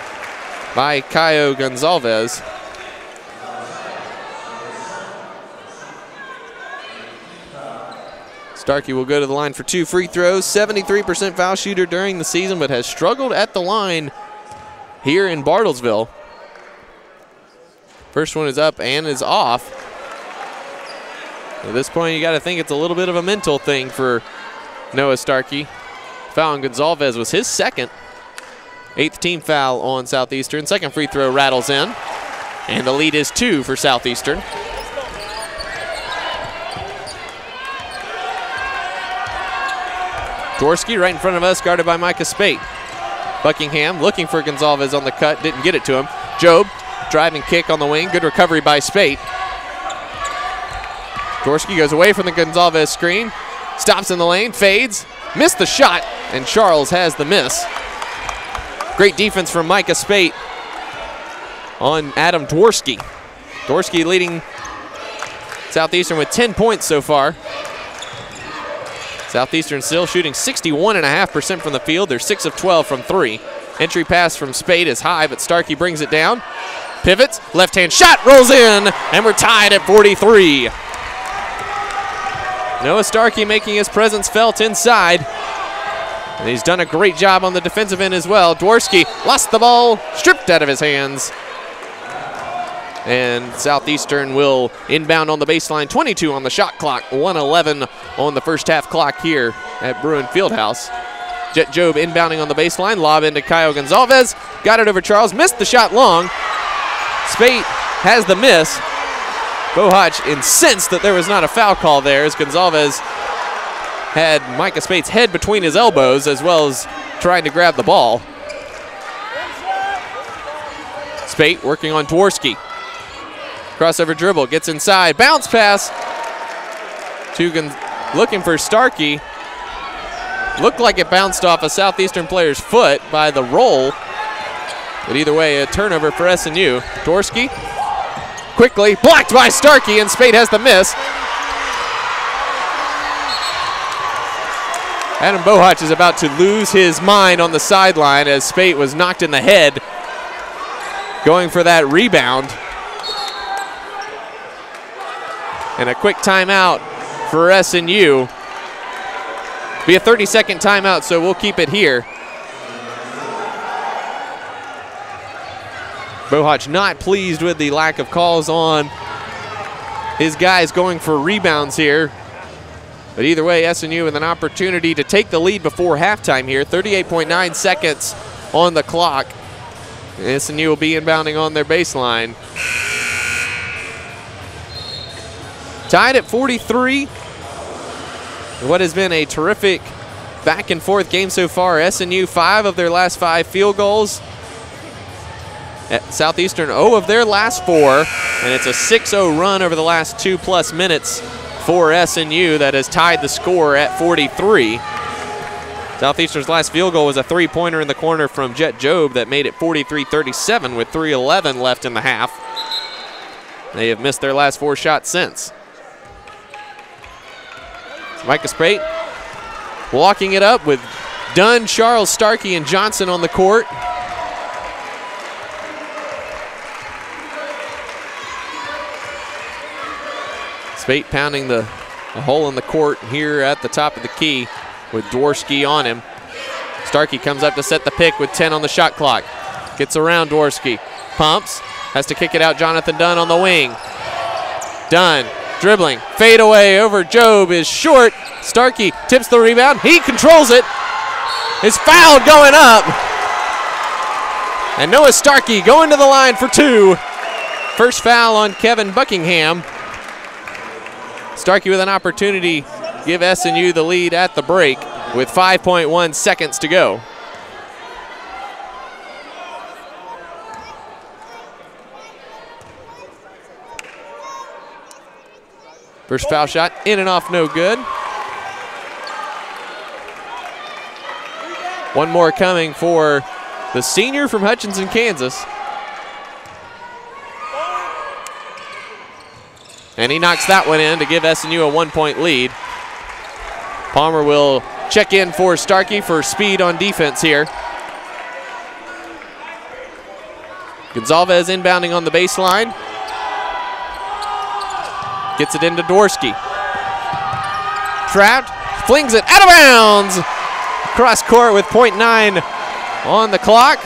by Caio Gonzalez. Starkey will go to the line for 2 free throws. 73% foul shooter during the season, but has struggled at the line here in Bartlesville. First one is up and is off. At this point, you got to think it's a little bit of a mental thing for Noah Starkey. Foul on Gonzalez was his second. 8th team foul on Southeastern. Second free throw rattles in. And the lead is 2 for Southeastern. Dworsky right in front of us, guarded by Micah Spate. Buckingham looking for Gonzalez on the cut, didn't get it to him. Job, driving kick on the wing, good recovery by Spate. Dworsky goes away from the Gonzalez screen, stops in the lane, fades, missed the shot, and Charles has the miss. Great defense from Micah Spate on Adam Dworsky. Dworsky leading Southeastern with 10 points so far. Southeastern still shooting 61.5% from the field. They're 6 of 12 from 3. Entry pass from Spade is high, but Starkey brings it down. Pivots, left-hand shot, rolls in, and we're tied at 43. Noah Starkey making his presence felt inside. And he's done a great job on the defensive end as well. Dworsky lost the ball, stripped out of his hands. And Southeastern will inbound on the baseline. 22 on the shot clock, 1:11 on the first half clock here at Bruin Fieldhouse. Jet Job inbounding on the baseline, lob into Kyle Gonzalez. Got it over Charles, missed the shot long. Spate has the miss. Bohach incensed that there was not a foul call there as Gonzalez had Micah Spate's head between his elbows as well as trying to grab the ball. Spate working on Dworsky. Crossover dribble, gets inside, bounce pass. Looking for Starkey. Looked like it bounced off a Southeastern player's foot by the roll. But either way, a turnover for SNU. Dworsky quickly blocked by Starkey, and Spate has the miss. Adam Bohach is about to lose his mind on the sideline as Spate was knocked in the head going for that rebound. And a quick timeout for SNU. Be a 30-second timeout, so we'll keep it here. Bohach not pleased with the lack of calls on his guys going for rebounds here. But either way, SNU with an opportunity to take the lead before halftime here. 38.9 seconds on the clock. SNU will be inbounding on their baseline. Tied at 43. What has been a terrific back and forth game so far. SNU 5 of their last 5 field goals. At Southeastern 0 of their last 4. And it's a 6-0 run over the last 2+ minutes for SNU that has tied the score at 43. Southeastern's last field goal was a 3-pointer in the corner from Jet Job that made it 43-37 with 3:11 left in the half. They have missed their last 4 shots since. Micah Spate walking it up with Dunn, Charles, Starkey, and Johnson on the court. Spate pounding the hole in the court here at the top of the key with Dworsky on him. Starkey comes up to set the pick with 10 on the shot clock. Gets around Dworsky, pumps, has to kick it out. Jonathan Dunn on the wing. Dunn dribbling, fade away over Job is short. Starkey tips the rebound, he controls it. Is fouled going up. And Noah Starkey going to the line for 2. First foul on Kevin Buckingham. Starkey with an opportunity to give SNU the lead at the break with 5.1 seconds to go. First foul shot in and off, no good. One more coming for the senior from Hutchinson, Kansas. And he knocks that one in to give SNU a 1-point lead. Palmer will check in for Starkey for speed on defense here. Gonzalez inbounding on the baseline. Gets it into Dworsky. Trapped, flings it out of bounds. Cross court with 0.9 on the clock.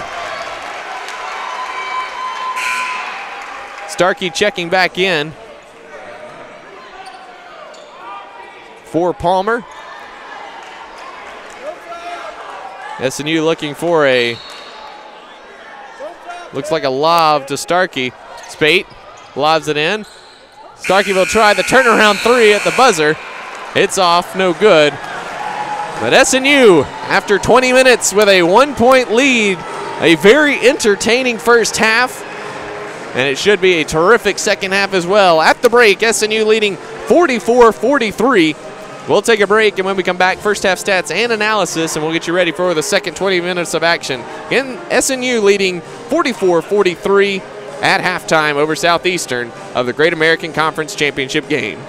Starkey checking back in for Palmer. SNU looking for looks like a lob to Starkey. Spate lobs it in. Starkey will try the turnaround three at the buzzer. It's off, no good. But SNU, after 20 minutes with a 1-point lead, a very entertaining first half, and it should be a terrific second half as well. At the break, SNU leading 44-43. We'll take a break, and when we come back, first half stats and analysis, and we'll get you ready for the second 20 minutes of action. Again, SNU leading 44-43 at halftime over Southeastern of the Great American Conference Championship game.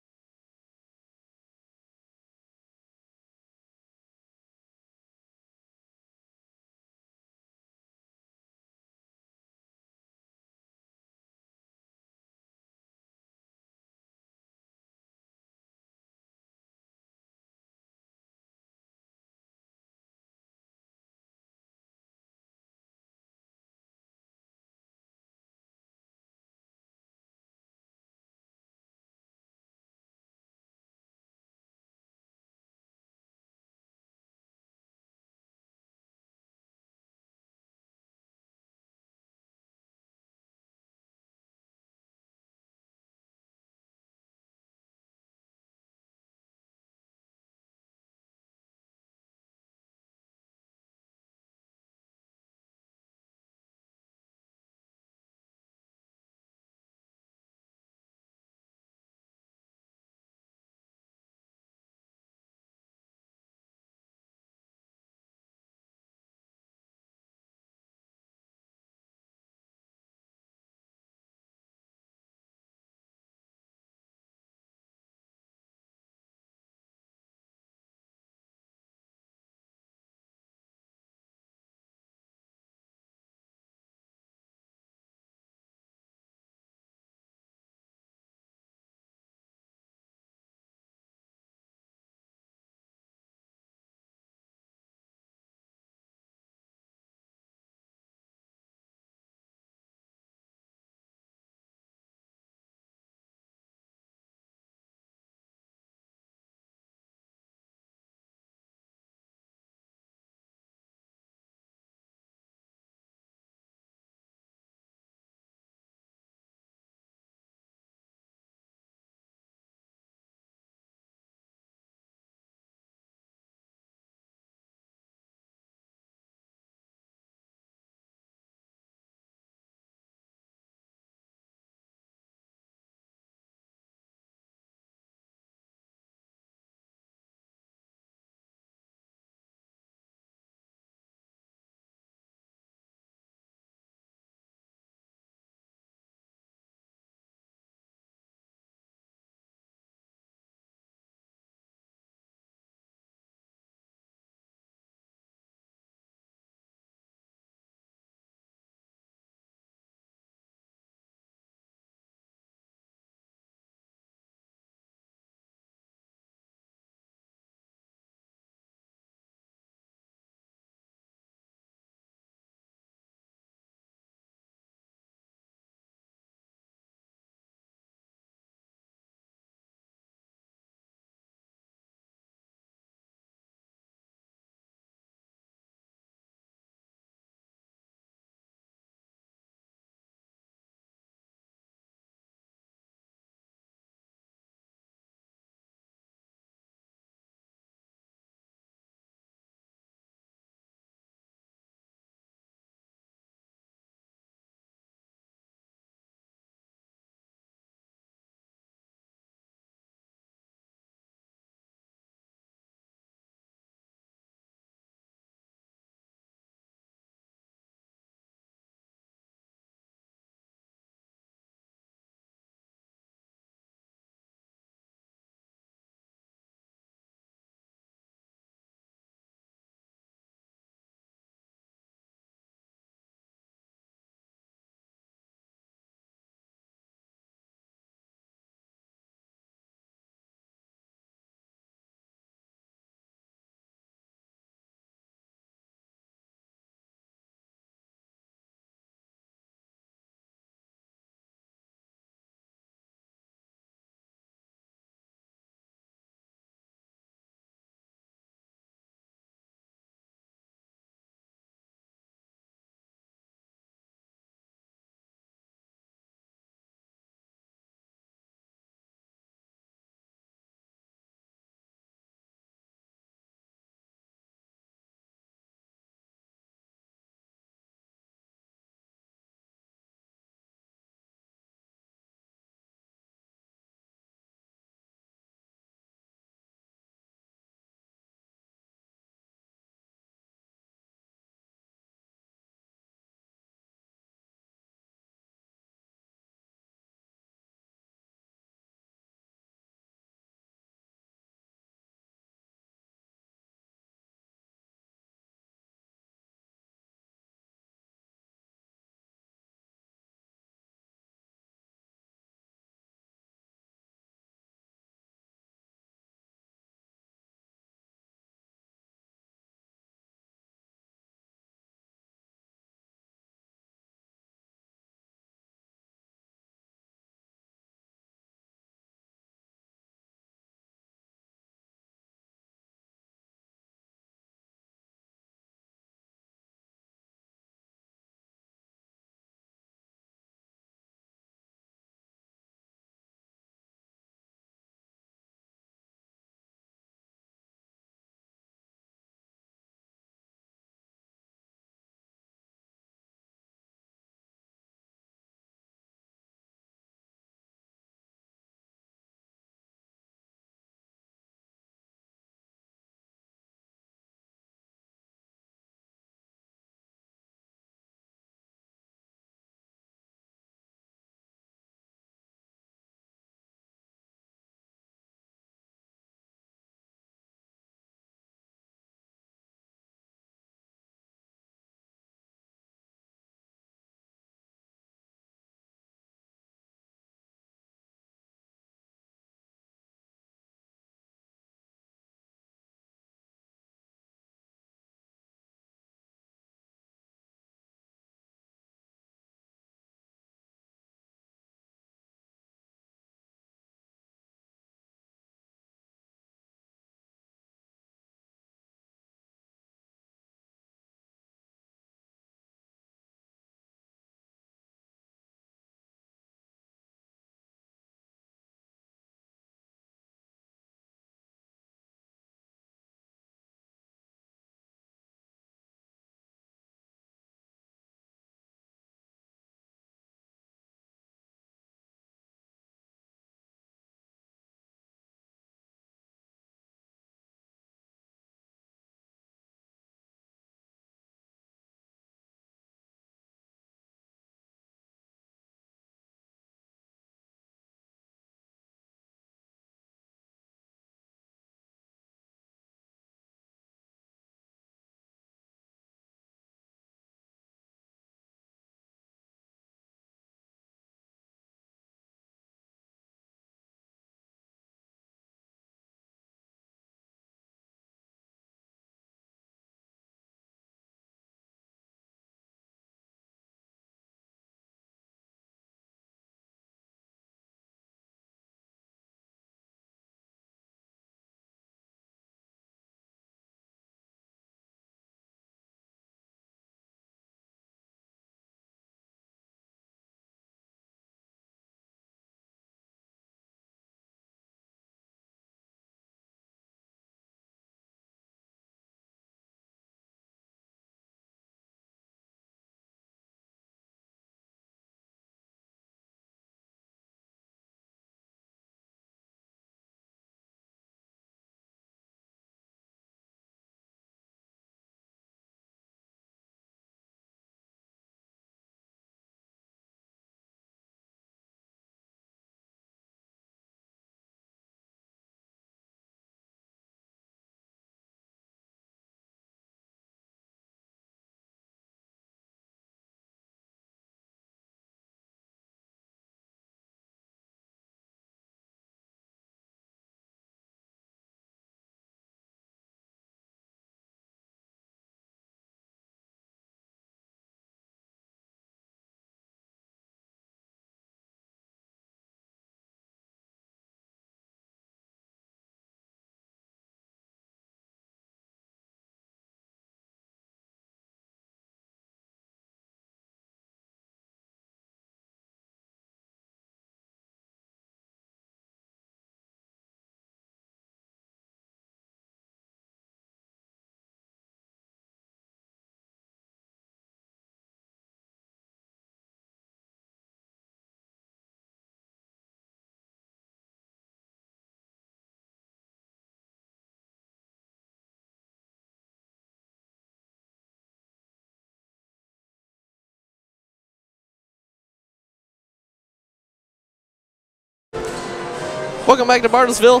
Welcome back to Bartlesville.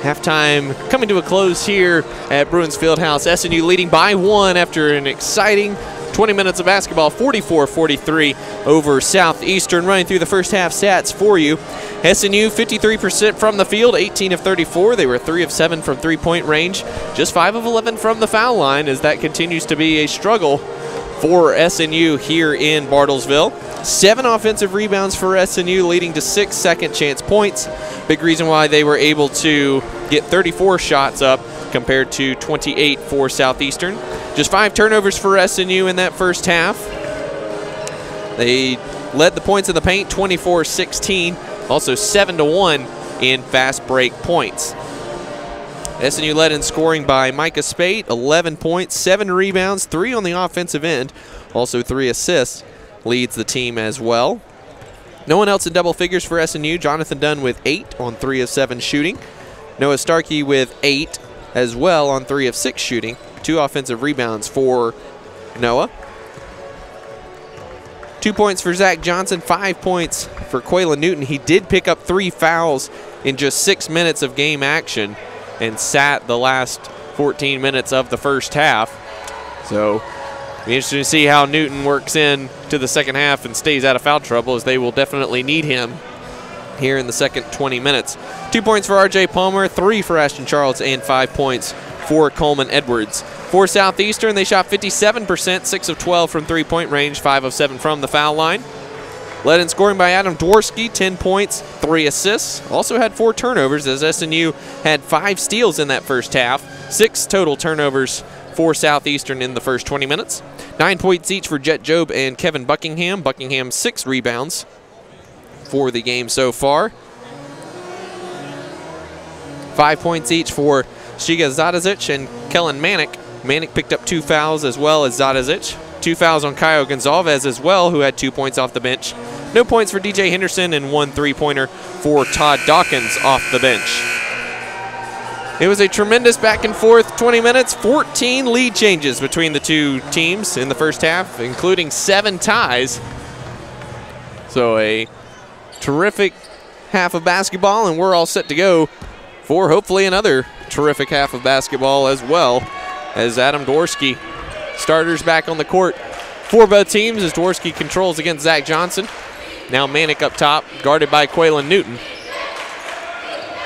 Halftime coming to a close here at Bruins Fieldhouse. SNU leading by 1 after an exciting 20 minutes of basketball, 44-43 over Southeastern. Running through the first half stats for you. SNU 53% from the field, 18 of 34. They were 3 of 7 from three-point range, just 5 of 11 from the foul line, as that continues to be a struggle for SNU here in Bartlesville. 7 offensive rebounds for SNU, leading to 6 second chance points. Big reason why they were able to get 34 shots up compared to 28 for Southeastern. Just 5 turnovers for SNU in that first half. They led the points in the paint, 24-16, also 7-1 in fast break points. SNU led in scoring by Micah Spate, 11 points, 7 rebounds, 3 on the offensive end, also 3 assists. Leads the team as well. No one else in double figures for SNU. Jonathan Dunn with 8 on 3 of 7 shooting. Noah Starkey with 8 as well on 3 of 6 shooting. 2 offensive rebounds for Noah. 2 points for Zach Johnson, 5 points for Quaylen Newton. He did pick up 3 fouls in just 6 minutes of game action and sat the last 14 minutes of the first half. So be interesting to see how Newton works in to the second half and stays out of foul trouble, as they will definitely need him here in the second 20 minutes. 2 points for R.J. Palmer, 3 for Ashton Charles, and 5 points for Coleman Edwards. For Southeastern, they shot 57%, 6 of 12 from three-point range, 5 of 7 from the foul line. Led in scoring by Adam Dworsky, 10 points, 3 assists. Also had 4 turnovers, as SNU had 5 steals in that first half. 6 total turnovers for Southeastern in the first 20 minutes. 9 points each for Jet Job and Kevin Buckingham. Buckingham 6 rebounds for the game so far. 5 points each for Shiga Zadazic and Kellen Manick. Manick picked up 2 fouls as well as Zadazic. 2 fouls on Caio Gonzalez as well, who had 2 points off the bench. No points for DJ Henderson, and 1 3-pointer for Todd Dawkins off the bench. It was a tremendous back and forth 20 minutes, 14 lead changes between the two teams in the first half, including 7 ties. So a terrific half of basketball, and we're all set to go for hopefully another terrific half of basketball as well, as Adam Dworsky starters back on the court for both teams as Dworsky controls against Zach Johnson. Now Manick up top, guarded by Quaylen Newton.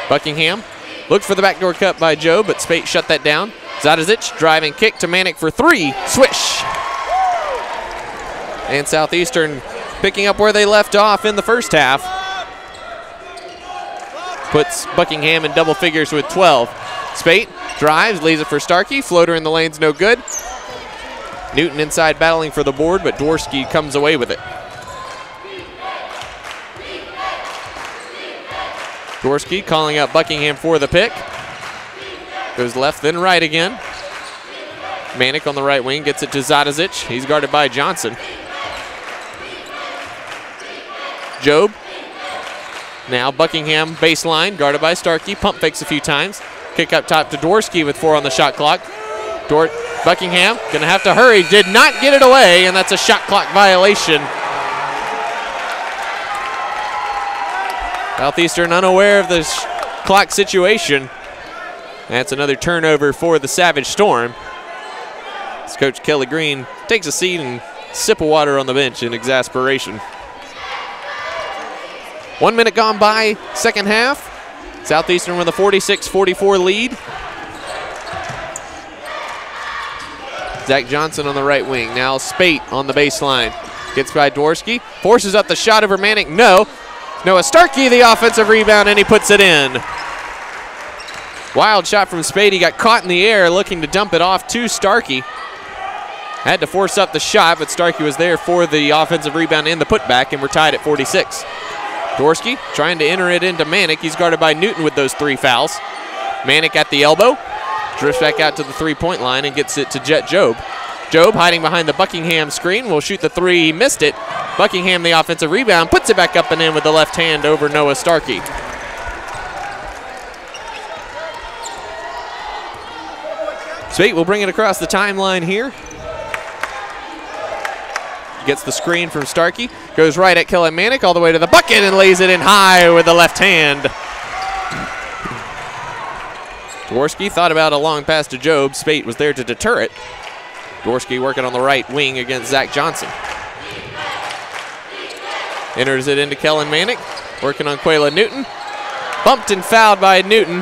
Buckingham looked for the backdoor cut by Joe, but Spate shut that down. Zadazic driving kick to Manick for 3. Swish! And Southeastern picking up where they left off in the first half. Puts Buckingham in double figures with 12. Spate drives, leaves it for Starkey. Floater in the lane's no good. Newton inside battling for the board, but Dworsky comes away with it. Dworsky calling out Buckingham for the pick. Goes left, then right again. Manick on the right wing gets it to Zadazic. He's guarded by Johnson. Job. Now Buckingham baseline, guarded by Starkey. Pump fakes a few times. Kick up top to Dworsky with 4 on the shot clock. Buckingham gonna have to hurry. Did not get it away, and that's a shot clock violation. Southeastern unaware of the clock situation. That's another turnover for the Savage Storm. As Coach Kelly Green takes a seat and sip of water on the bench in exasperation. 1 minute gone by, second half. Southeastern with a 46-44 lead. Zach Johnson on the right wing. Now Spate on the baseline. Gets by Dworsky. Forces up the shot over Manick. No. Noah Starkey, the offensive rebound, and he puts it in. Wild shot from Spate. He got caught in the air looking to dump it off to Starkey. Had to force up the shot, but Starkey was there for the offensive rebound and the putback, and we're tied at 46. Dworsky trying to enter it into Manick. He's guarded by Newton with those 3 fouls. Manick at the elbow. Drifts back out to the 3-point line and gets it to Jet Job. Job hiding behind the Buckingham screen will shoot the 3. He missed it. Buckingham, the offensive rebound, puts it back up and in with the left hand over Noah Starkey. Spate will bring it across the timeline here. Gets the screen from Starkey. Goes right at Kellen Manick all the way to the bucket and lays it in high with the left hand. Dworsky thought about a long pass to Job. Spate was there to deter it. Dworsky working on the right wing against Zach Johnson. Enters it into Kellen Manick, working on Quayla Newton. Bumped and fouled by Newton.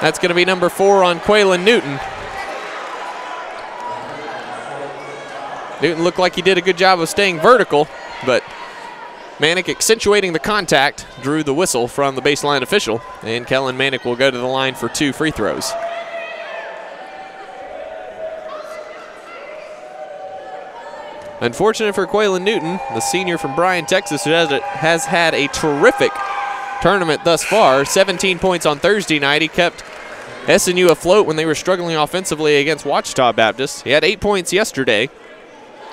That's going to be number 4 on Quayla Newton. Newton looked like he did a good job of staying vertical, but Manick accentuating the contact drew the whistle from the baseline official, and Kellen Manick will go to the line for 2 free throws. Unfortunate for Quayla Newton, the senior from Bryan, Texas, who has had a terrific tournament thus far. 17 points on Thursday night. He kept SNU afloat when they were struggling offensively against Ouachita Baptist. He had 8 points yesterday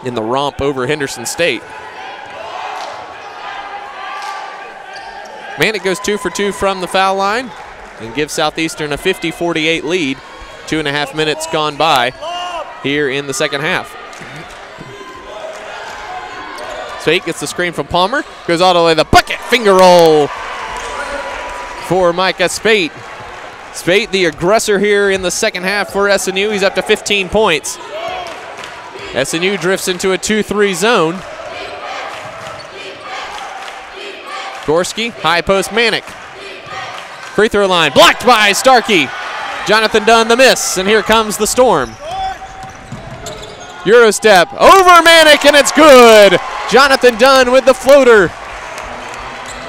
in the romp over Henderson State. Manick goes 2 for 2 from the foul line and gives Southeastern a 50-48 lead. 2.5 minutes gone by here in the second half. Spate gets the screen from Palmer, goes all the way to the bucket, finger roll for Micah Spate. Spate, the aggressor here in the second half for SNU. He's up to 15 points. SNU drifts into a 2-3 zone. Gorski, high post Manick. Free throw line, blocked by Starkey. Jonathan Dunn the miss, and here comes the Storm. Euro step over Manick, and it's good. Jonathan Dunn with the floater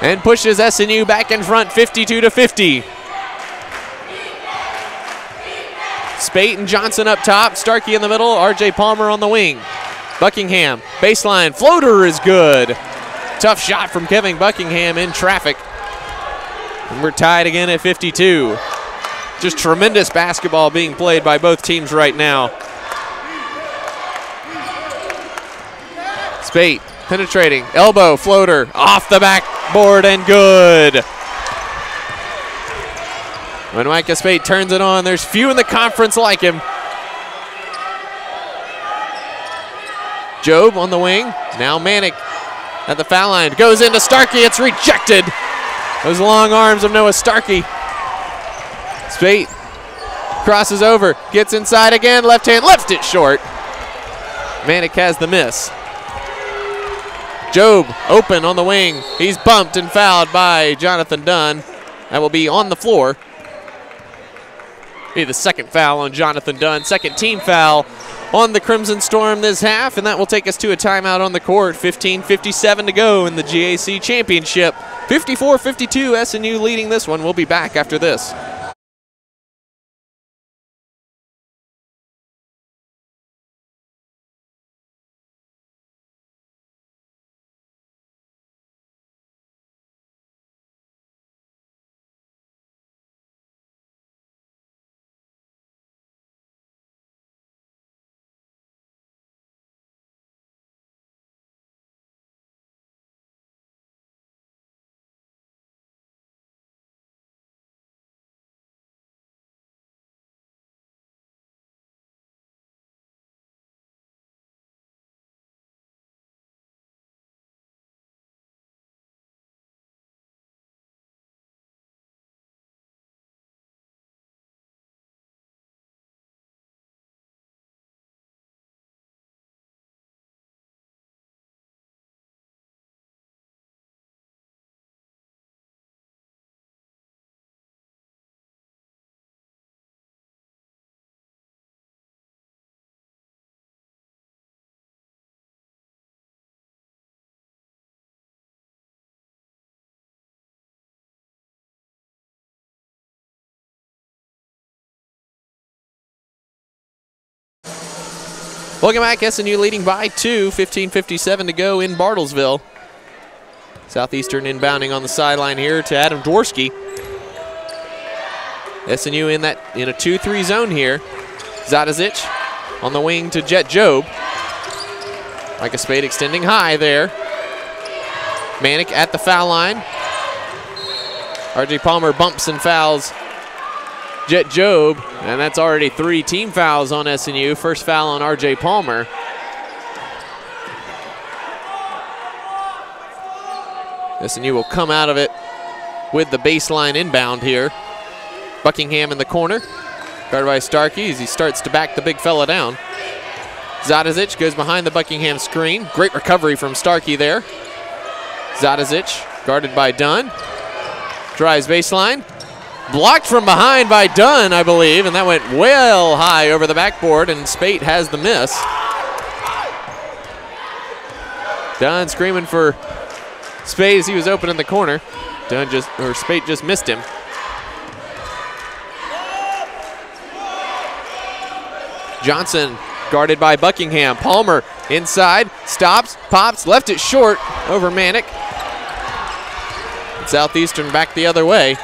and pushes SNU back in front 52-50. Spate and Johnson up top, Starkey in the middle, RJ Palmer on the wing. Buckingham, baseline, floater is good. Tough shot from Kevin Buckingham in traffic. And we're tied again at 52. Just tremendous basketball being played by both teams right now. Spate penetrating, elbow, floater, off the backboard and good. When Micah Spate turns it on, there's few in the conference like him. Job on the wing, now Manick at the foul line, goes into Starkey, it's rejected. Those long arms of Noah Starkey. Spate crosses over, gets inside again, left hand, left it short. Manick has the miss. Job open on the wing. He's bumped and fouled by Jonathan Dunn. That will be on the floor. Be the second foul on Jonathan Dunn. Second team foul on the Crimson Storm this half, and that will take us to a timeout on the court. 15:57 to go in the GAC Championship. 54-52, SNU leading this one. We'll be back after this. Welcome back, SNU leading by 2, 15:57 to go in Bartlesville. Southeastern inbounding on the sideline here to Adam Dworsky. SNU in a 2-3 zone here. Zadazic on the wing to Jet Job. Micah Spate extending high there. Manick at the foul line. RJ Palmer bumps and fouls Jet Job, and that's already 3 team fouls on SNU. First foul on RJ Palmer. SNU will come out of it with the baseline inbound here. Buckingham in the corner, guarded by Starkey as he starts to back the big fella down. Zadazic goes behind the Buckingham screen. Great recovery from Starkey there. Zadazic guarded by Dunn. Drives baseline. Blocked from behind by Dunn, I believe, and that went well high over the backboard, and Spate has the miss. Dunn screaming for Spate as he was open in the corner. Spate just missed him. Johnson guarded by Buckingham. Palmer inside, stops, pops, left it short over Manick. Southeastern back the other way.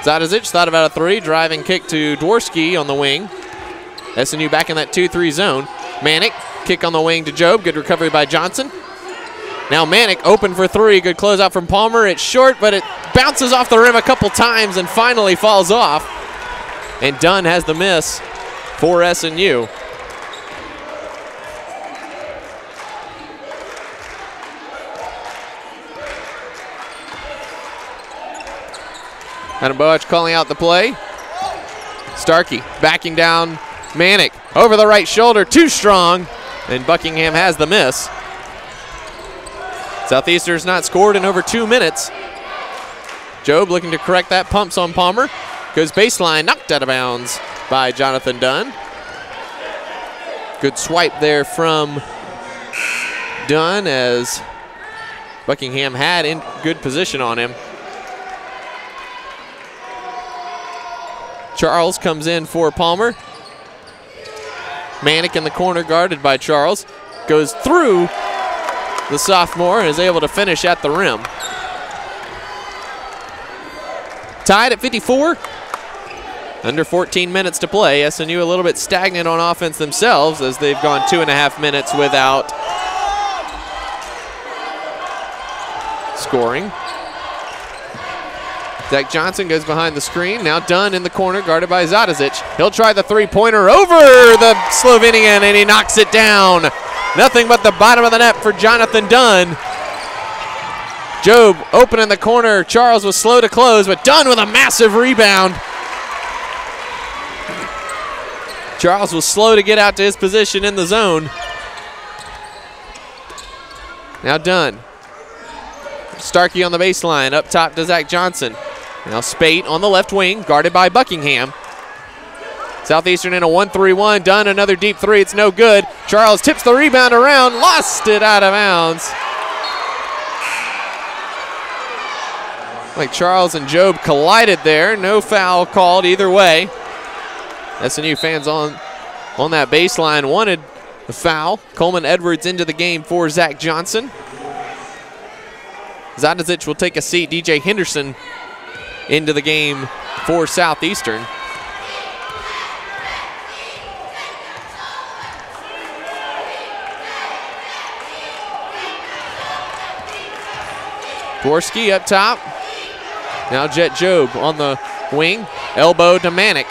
Zadazic thought about a three, driving kick to Dworsky on the wing. SNU back in that 2-3 zone. Manick, kick on the wing to Job, good recovery by Johnson. Now Manick open for three, good closeout from Palmer. It's short, but it bounces off the rim a couple times and finally falls off. And Dunn has the miss for SNU. Adam Boach calling out the play. Starkey backing down Manick. Over the right shoulder, too strong. And Buckingham has the miss. Southeastern's not scored in over 2 minutes. Job looking to correct that, pumps on Palmer. Goes baseline, knocked out of bounds by Jonathan Dunn. Good swipe there from Dunn as Buckingham had in good position on him. Charles comes in for Palmer. Manick in the corner guarded by Charles. Goes through the sophomore and is able to finish at the rim. Tied at 54. Under 14 minutes to play. SNU a little bit stagnant on offense themselves as they've gone 2.5 minutes without scoring. Zach Johnson goes behind the screen. Now Dunn in the corner, guarded by Zadazic. He'll try the three-pointer over the Slovenian, and he knocks it down. Nothing but the bottom of the net for Jonathan Dunn. Job open in the corner. Charles was slow to close, but Dunn with a massive rebound. Charles was slow to get out to his position in the zone. Now Dunn. Starkey on the baseline, up top to Zach Johnson. Now Spate on the left wing, guarded by Buckingham. Southeastern in a 1-3-1. Dunn another deep three. It's no good. Charles tips the rebound around, lost it out of bounds. Like Charles and Job collided there. No foul called either way. SNU fans on that baseline wanted the foul. Coleman Edwards into the game for Zach Johnson. Zadazic will take a seat. DJ Henderson into the game for Southeastern. Dworsky up top. Now Jet Job on the wing. Elbow to Manick.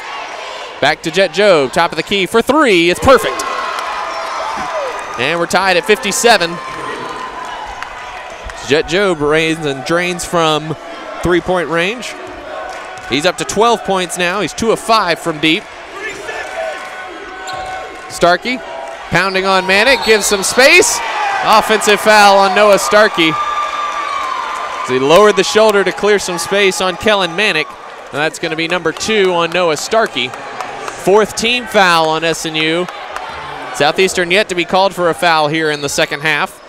Back to Jet Job. Top of the key for three. It's perfect. And we're tied at 57. Jet Job rains and drains from three-point range. He's up to 12 points now. He's 2 of 5 from deep. Starkey pounding on Manick, gives some space. Offensive foul on Noah Starkey. So he lowered the shoulder to clear some space on Kellen Manick. And that's going to be number 2 on Noah Starkey. 4th team foul on SNU. Southeastern yet to be called for a foul here in the second half.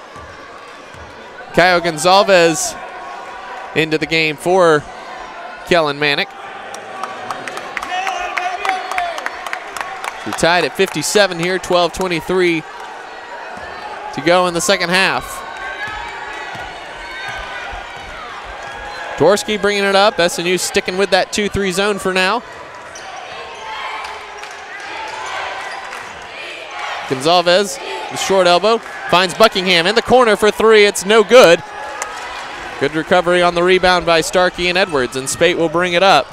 Caio Gonzalez into the game for Kellen Manick. We're tied at 57 here, 12:23 to go in the second half. Dworsky bringing it up. SNU sticking with that 2-3 zone for now. Gonzalez, the short elbow, finds Buckingham in the corner for three. It's no good. Good recovery on the rebound by Starkey and Edwards, and Spate will bring it up.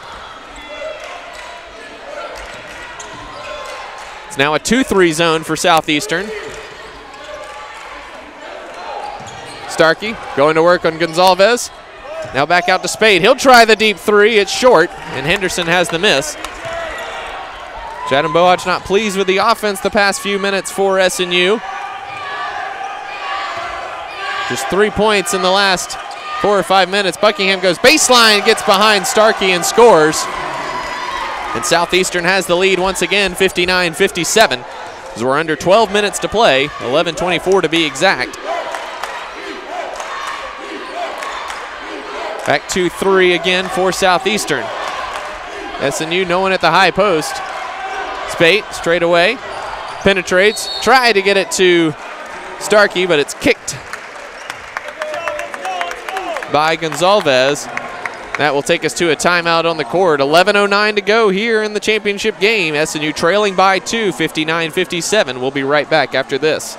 It's now a 2-3 zone for Southeastern. Starkey going to work on Gonzalez. Now back out to Spade. He'll try the deep three. It's short, and Henderson has the miss. Jadon Bohach not pleased with the offense the past few minutes for SNU. Just 3 points in the last 4 or 5 minutes. Buckingham goes baseline, gets behind Starkey and scores. And Southeastern has the lead once again, 59-57. As we're under 12 minutes to play, 11:24 to be exact. Back 2-3 again for Southeastern. SNU no one at the high post. Spate straight away, penetrates, tried to get it to Starkey, but it's kicked by Gonzalez. That will take us to a timeout on the court. 11:09 to go here in the championship game. SNU trailing by 2, 59-57. We'll be right back after this.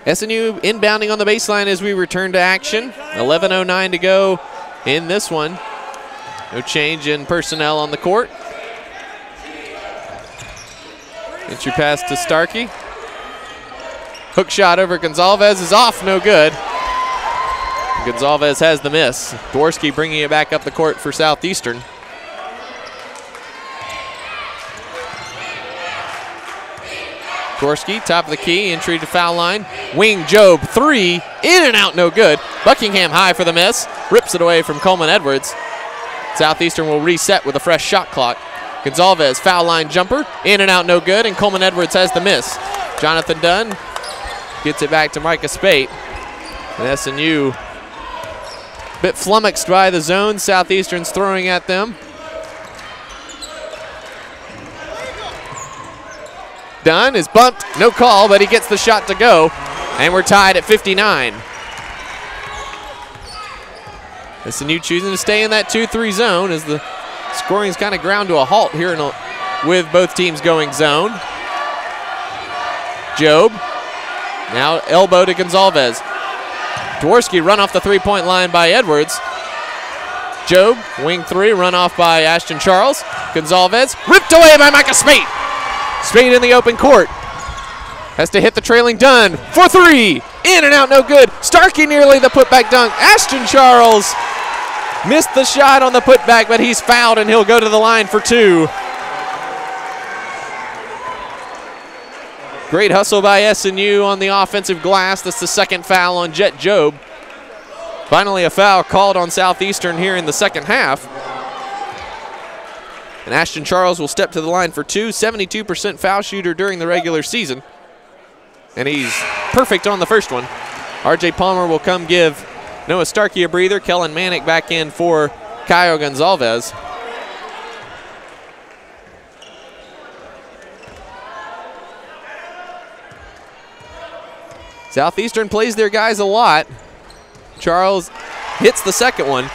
SNU inbounding on the baseline as we return to action. 11:09 to go in this one. No change in personnel on the court. Entry pass to Starkey. Hook shot over Gonzalez is off, no good. Gonzalez has the miss. Dworsky bringing it back up the court for Southeastern. Dworsky, top of the key, entry to foul line. Wing Job, three, in and out, no good. Buckingham high for the miss, rips it away from Coleman Edwards. Southeastern will reset with a fresh shot clock. Gonzalez, foul line jumper, in and out, no good, and Coleman Edwards has the miss. Jonathan Dunn gets it back to Micah Spate. And SNU a bit flummoxed by the zone. Southeastern's throwing at them. Dunn is bumped, no call, but he gets the shot to go, and we're tied at 59. SNU choosing to stay in that 2-3 zone as the scoring's kind of ground to a halt here with both teams going zone. Job, now elbow to Gonzalez. Dworsky run off the three-point line by Edwards. Job, wing three, run off by Ashton Charles. Gonzalez, ripped away by Micah Spate. Spade in the open court. Has to hit the trailing Dunn for three. In and out, no good. Starkey nearly the putback dunk. Ashton Charles missed the shot on the putback, but he's fouled and he'll go to the line for two. Great hustle by SNU on the offensive glass. That's the second foul on Jet Job. Finally a foul called on Southeastern here in the second half. And Ashton Charles will step to the line for two. 72% foul shooter during the regular season. And he's perfect on the first one. RJ Palmer will come give Noah Starkey a breather. Kellen Manick back in for Caio Gonzalez. Southeastern plays their guys a lot. Charles hits the second one.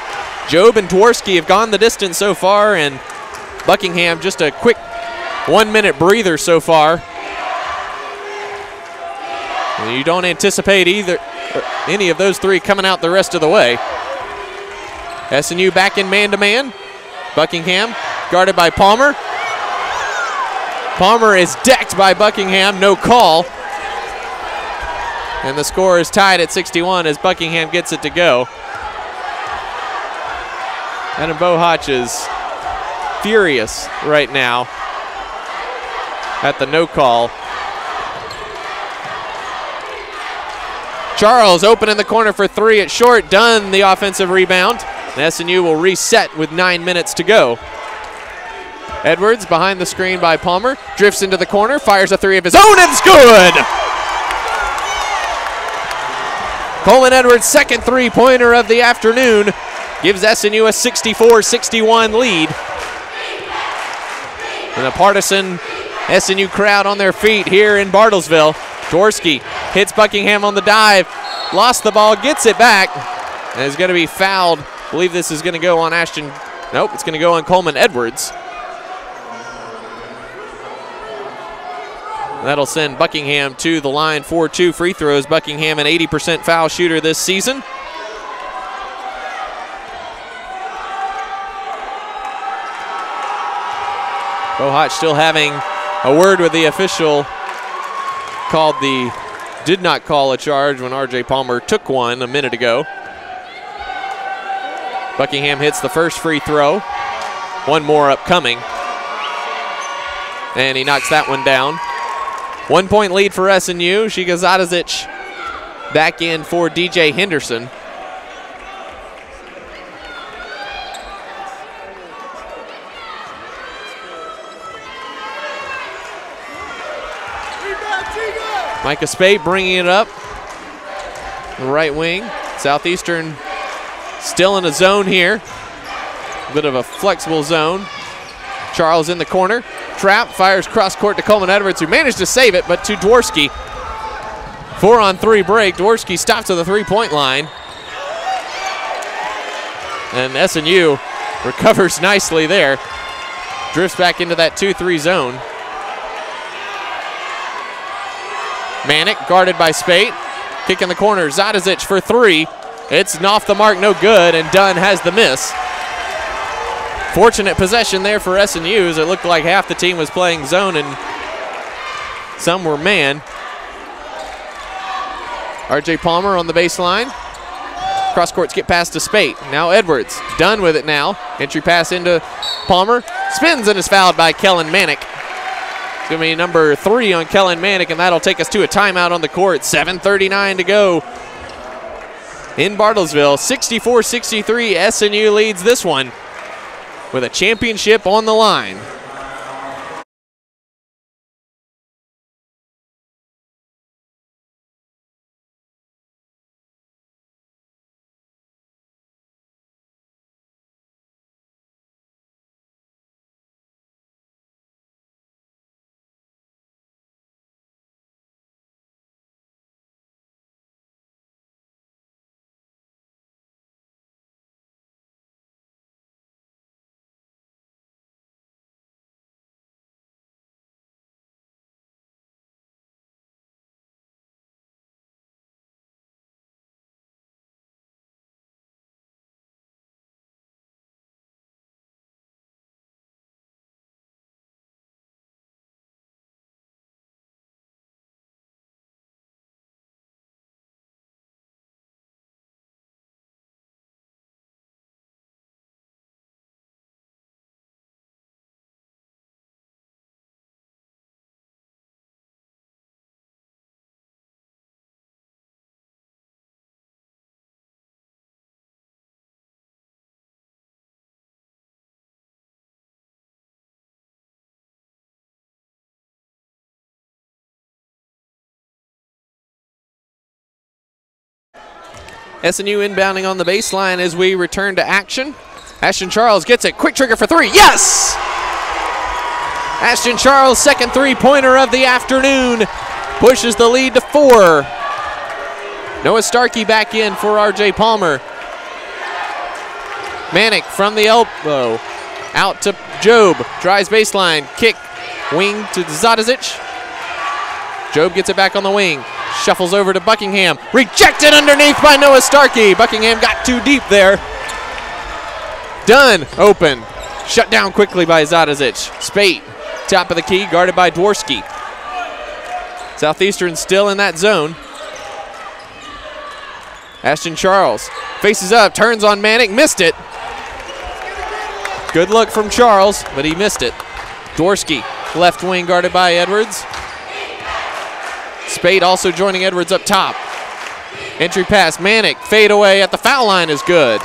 Job and Dworsky have gone the distance so far, and Buckingham just a quick 1 minute breather so far. And you don't anticipate any of those three coming out the rest of the way. SNU back in man-to-man. Buckingham guarded by Palmer. Palmer is decked by Buckingham, no call. And the score is tied at 61 as Buckingham gets it to go. Adam Bohach is furious right now at the no call. Charles open in the corner for three at short. Dunn the offensive rebound. And SNU will reset with 9 minutes to go. Edwards behind the screen by Palmer. Drifts into the corner, fires a three of his own, and it's good! Coleman Edwards' second three-pointer of the afternoon gives SNU a 64-61 lead. And a partisan SNU crowd on their feet here in Bartlesville. Dworsky hits Buckingham on the dive, lost the ball, gets it back, and is going to be fouled. I believe this is going to go on Ashton. Nope, it's going to go on Coleman Edwards. That'll send Buckingham to the line for 2 free throws. Buckingham, an 80% foul shooter this season. Bohach still having a word with the official. Did not call a charge when R.J. Palmer took one a minute ago. Buckingham hits the first free throw. One more upcoming. And he knocks that one down. 1 point lead for SNU. Shiga Zadazic back in for DJ Henderson. Micah Spate bringing it up. The right wing. Southeastern still in a zone here. A bit of a flexible zone. Charles in the corner. Trap, fires cross court to Coleman Edwards, who managed to save it, but to Dworsky. 4-on-3 break. Dworsky stops at the three-point line. And SNU recovers nicely there. Drifts back into that 2-3 zone. Manick guarded by Spate. Kick in the corner. Zadazic for three. It's off the mark, no good, and Dunn has the miss. Fortunate possession there for SNU, as it looked like half the team was playing zone and some were man. R.J. Palmer on the baseline. Cross court skip pass to Spate. Now Edwards. Dunn with it now. Entry pass into Palmer. Spins and is fouled by Kellen Manick. It's going to be number 3 on Kellen Manick, and that'll take us to a timeout on the court. 7:39 to go in Bartlesville. 64-63, SNU leads this one with a championship on the line. SNU inbounding on the baseline as we return to action. Ashton Charles gets it. Quick trigger for three. Yes! Ashton Charles, second three-pointer of the afternoon, pushes the lead to 4. Noah Starkey back in for R.J. Palmer. Manick from the elbow. Out to Job. Tries baseline. Kick. Wing to Zadazic. Job gets it back on the wing. Shuffles over to Buckingham. Rejected underneath by Noah Starkey. Buckingham got too deep there. Dunn open. Shut down quickly by Zadazic. Spate, top of the key, guarded by Dworsky. Southeastern still in that zone. Ashton Charles faces up, turns on Manick, missed it. Good look from Charles, but he missed it. Dworsky, left wing guarded by Edwards. Spade also joining Edwards up top. Entry pass, Manick, fade away at the foul line is good.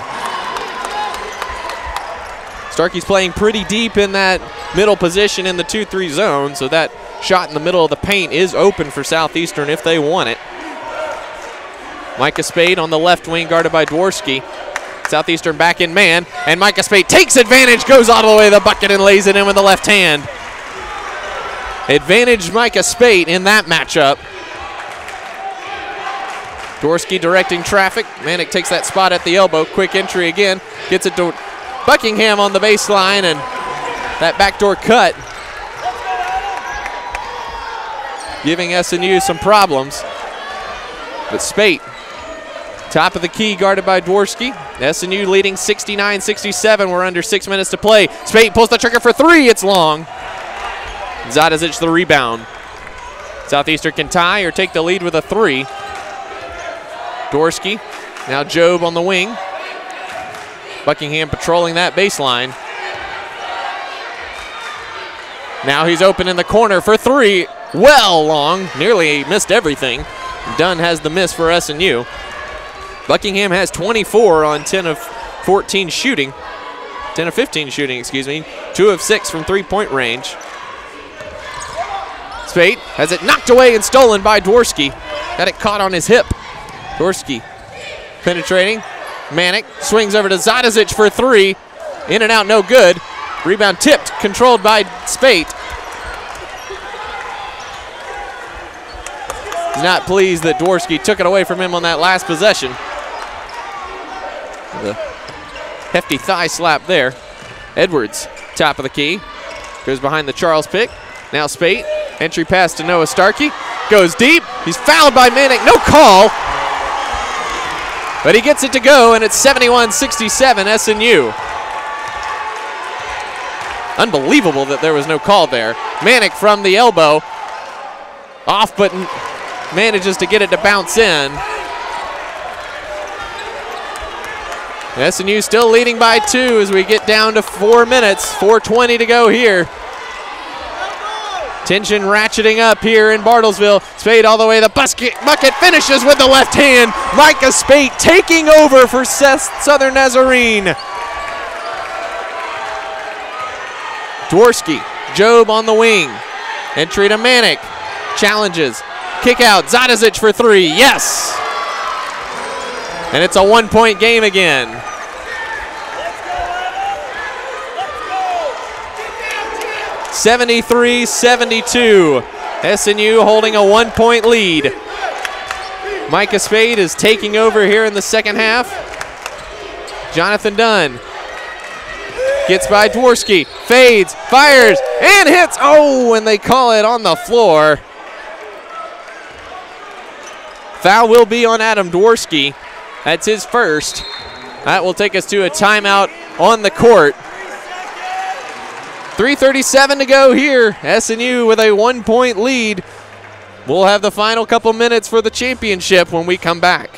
Starkey's playing pretty deep in that middle position in the 2-3 zone, so that shot in the middle of the paint is open for Southeastern if they want it. Micah Spade on the left wing guarded by Dworsky. Southeastern back in man, and Micah Spade takes advantage, goes all the way to the bucket and lays it in with the left hand. Advantage Micah Spade in that matchup. Dworsky directing traffic. Manick takes that spot at the elbow. Quick entry again. Gets it to Buckingham on the baseline, and that backdoor cut giving SNU some problems. But Spate, top of the key, guarded by Dworsky. SNU leading 69-67. We're under 6 minutes to play. Spate pulls the trigger for three. It's long. Zadazic the rebound. Southeastern can tie or take the lead with a three. Dworsky, now Job on the wing. Buckingham patrolling that baseline. Now he's open in the corner for three. Well long, nearly missed everything. Dunn has the miss for SNU. Buckingham has 24 on 10 of 14 shooting. 10 of 15 shooting, excuse me. 2 of 6 from three-point range. Spate has it knocked away and stolen by Dworsky. Got it caught on his hip. Dworsky penetrating. Manick swings over to Zadazic for three. In and out, no good. Rebound tipped, controlled by Spate. He's not pleased that Dworsky took it away from him on that last possession. The hefty thigh slap there. Edwards, top of the key. Goes behind the Charles pick. Now Spate. Entry pass to Noah Starkey. Goes deep. He's fouled by Manick. No call. But he gets it to go, and it's 71-67 SNU. Unbelievable that there was no call there. Manick from the elbow. Off, but manages to get it to bounce in. SNU still leading by 2 as we get down to 4 minutes. 4:20 to go here. Tension ratcheting up here in Bartlesville. Spade all the way to the bucket, finishes with the left hand. Micah Spade taking over for Southern Nazarene. Dworsky, Job on the wing. Entry to Manick. Challenges. Kick out. Zadazic for three. Yes! And it's a one-point game again. Let's go. 73-72. SNU holding a 1-point lead. Micah Spade is taking over here in the second half. Jonathan Dunn gets by Dworsky, fades, fires, and hits. Oh, and they call it on the floor. Foul will be on Adam Dworsky. That's his first. That will take us to a timeout on the court. 3:37 to go here. SNU with a 1-point lead. We'll have the final couple minutes for the championship when we come back.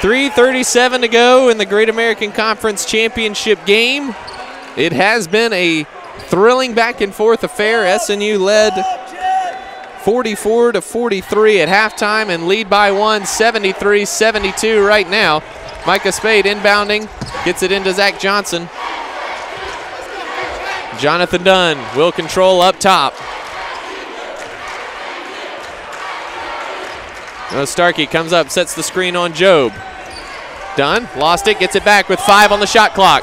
.337 to go in the Great American Conference Championship game. It has been a thrilling back and forth affair. SNU led 44-43 at halftime and lead by one, 73-72 right now. Micah Spade inbounding, gets it into Zach Johnson. Jonathan Dunn will control up top. Starkey comes up, sets the screen on Job. Dunn lost it, gets it back with 5 on the shot clock.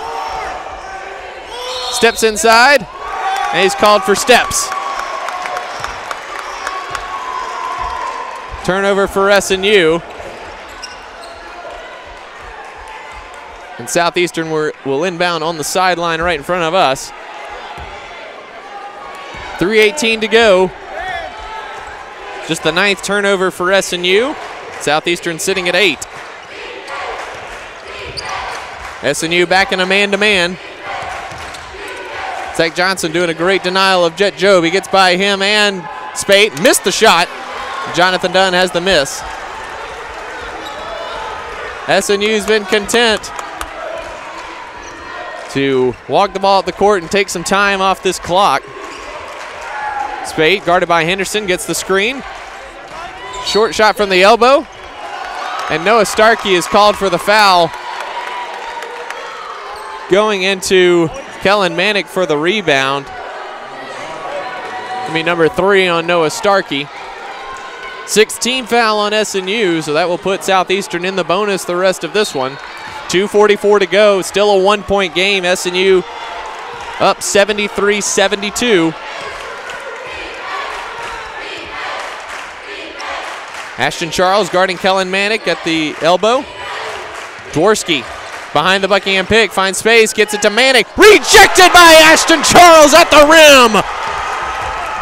Steps inside, and he's called for steps. Turnover for SNU. And Southeastern will inbound on the sideline right in front of us. 3:18 to go. Just the 9th turnover for SNU. Southeastern sitting at 8. SNU back in a man-to-man. Zach Johnson doing a great denial of Jet Job. He gets by him and Spate. Missed the shot. Jonathan Dunn has the miss. SNU's been content to walk the ball up the court and take some time off this clock. Spate guarded by Henderson, gets the screen. Short shot from the elbow. And Noah Starkey is called for the foul. Going into Kellen Manick for the rebound. Number 3 on Noah Starkey. 16 foul on SNU, so that will put Southeastern in the bonus the rest of this one. 2:44 to go, still a 1-point game. SNU up 73-72. Ashton Charles guarding Kellen Manick at the elbow. Dworsky behind the Buckingham pick, finds space, gets it to Manick. Rejected by Ashton Charles at the rim.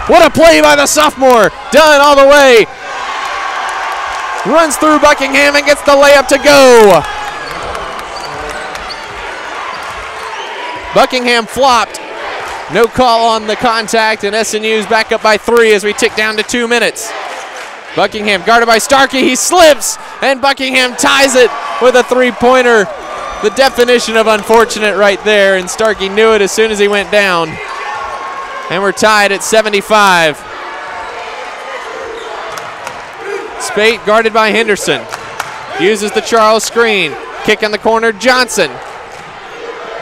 What a play by the sophomore. Dunn all the way. Runs through Buckingham and gets the layup to go. Buckingham flopped. No call on the contact, and SNU's back up by 3 as we tick down to 2 minutes. Buckingham guarded by Starkey. He slips, and Buckingham ties it with a 3-pointer. The definition of unfortunate right there, and Starkey knew it as soon as he went down. And we're tied at 75. Spate guarded by Henderson. Uses the Charles screen. Kick in the corner, Johnson.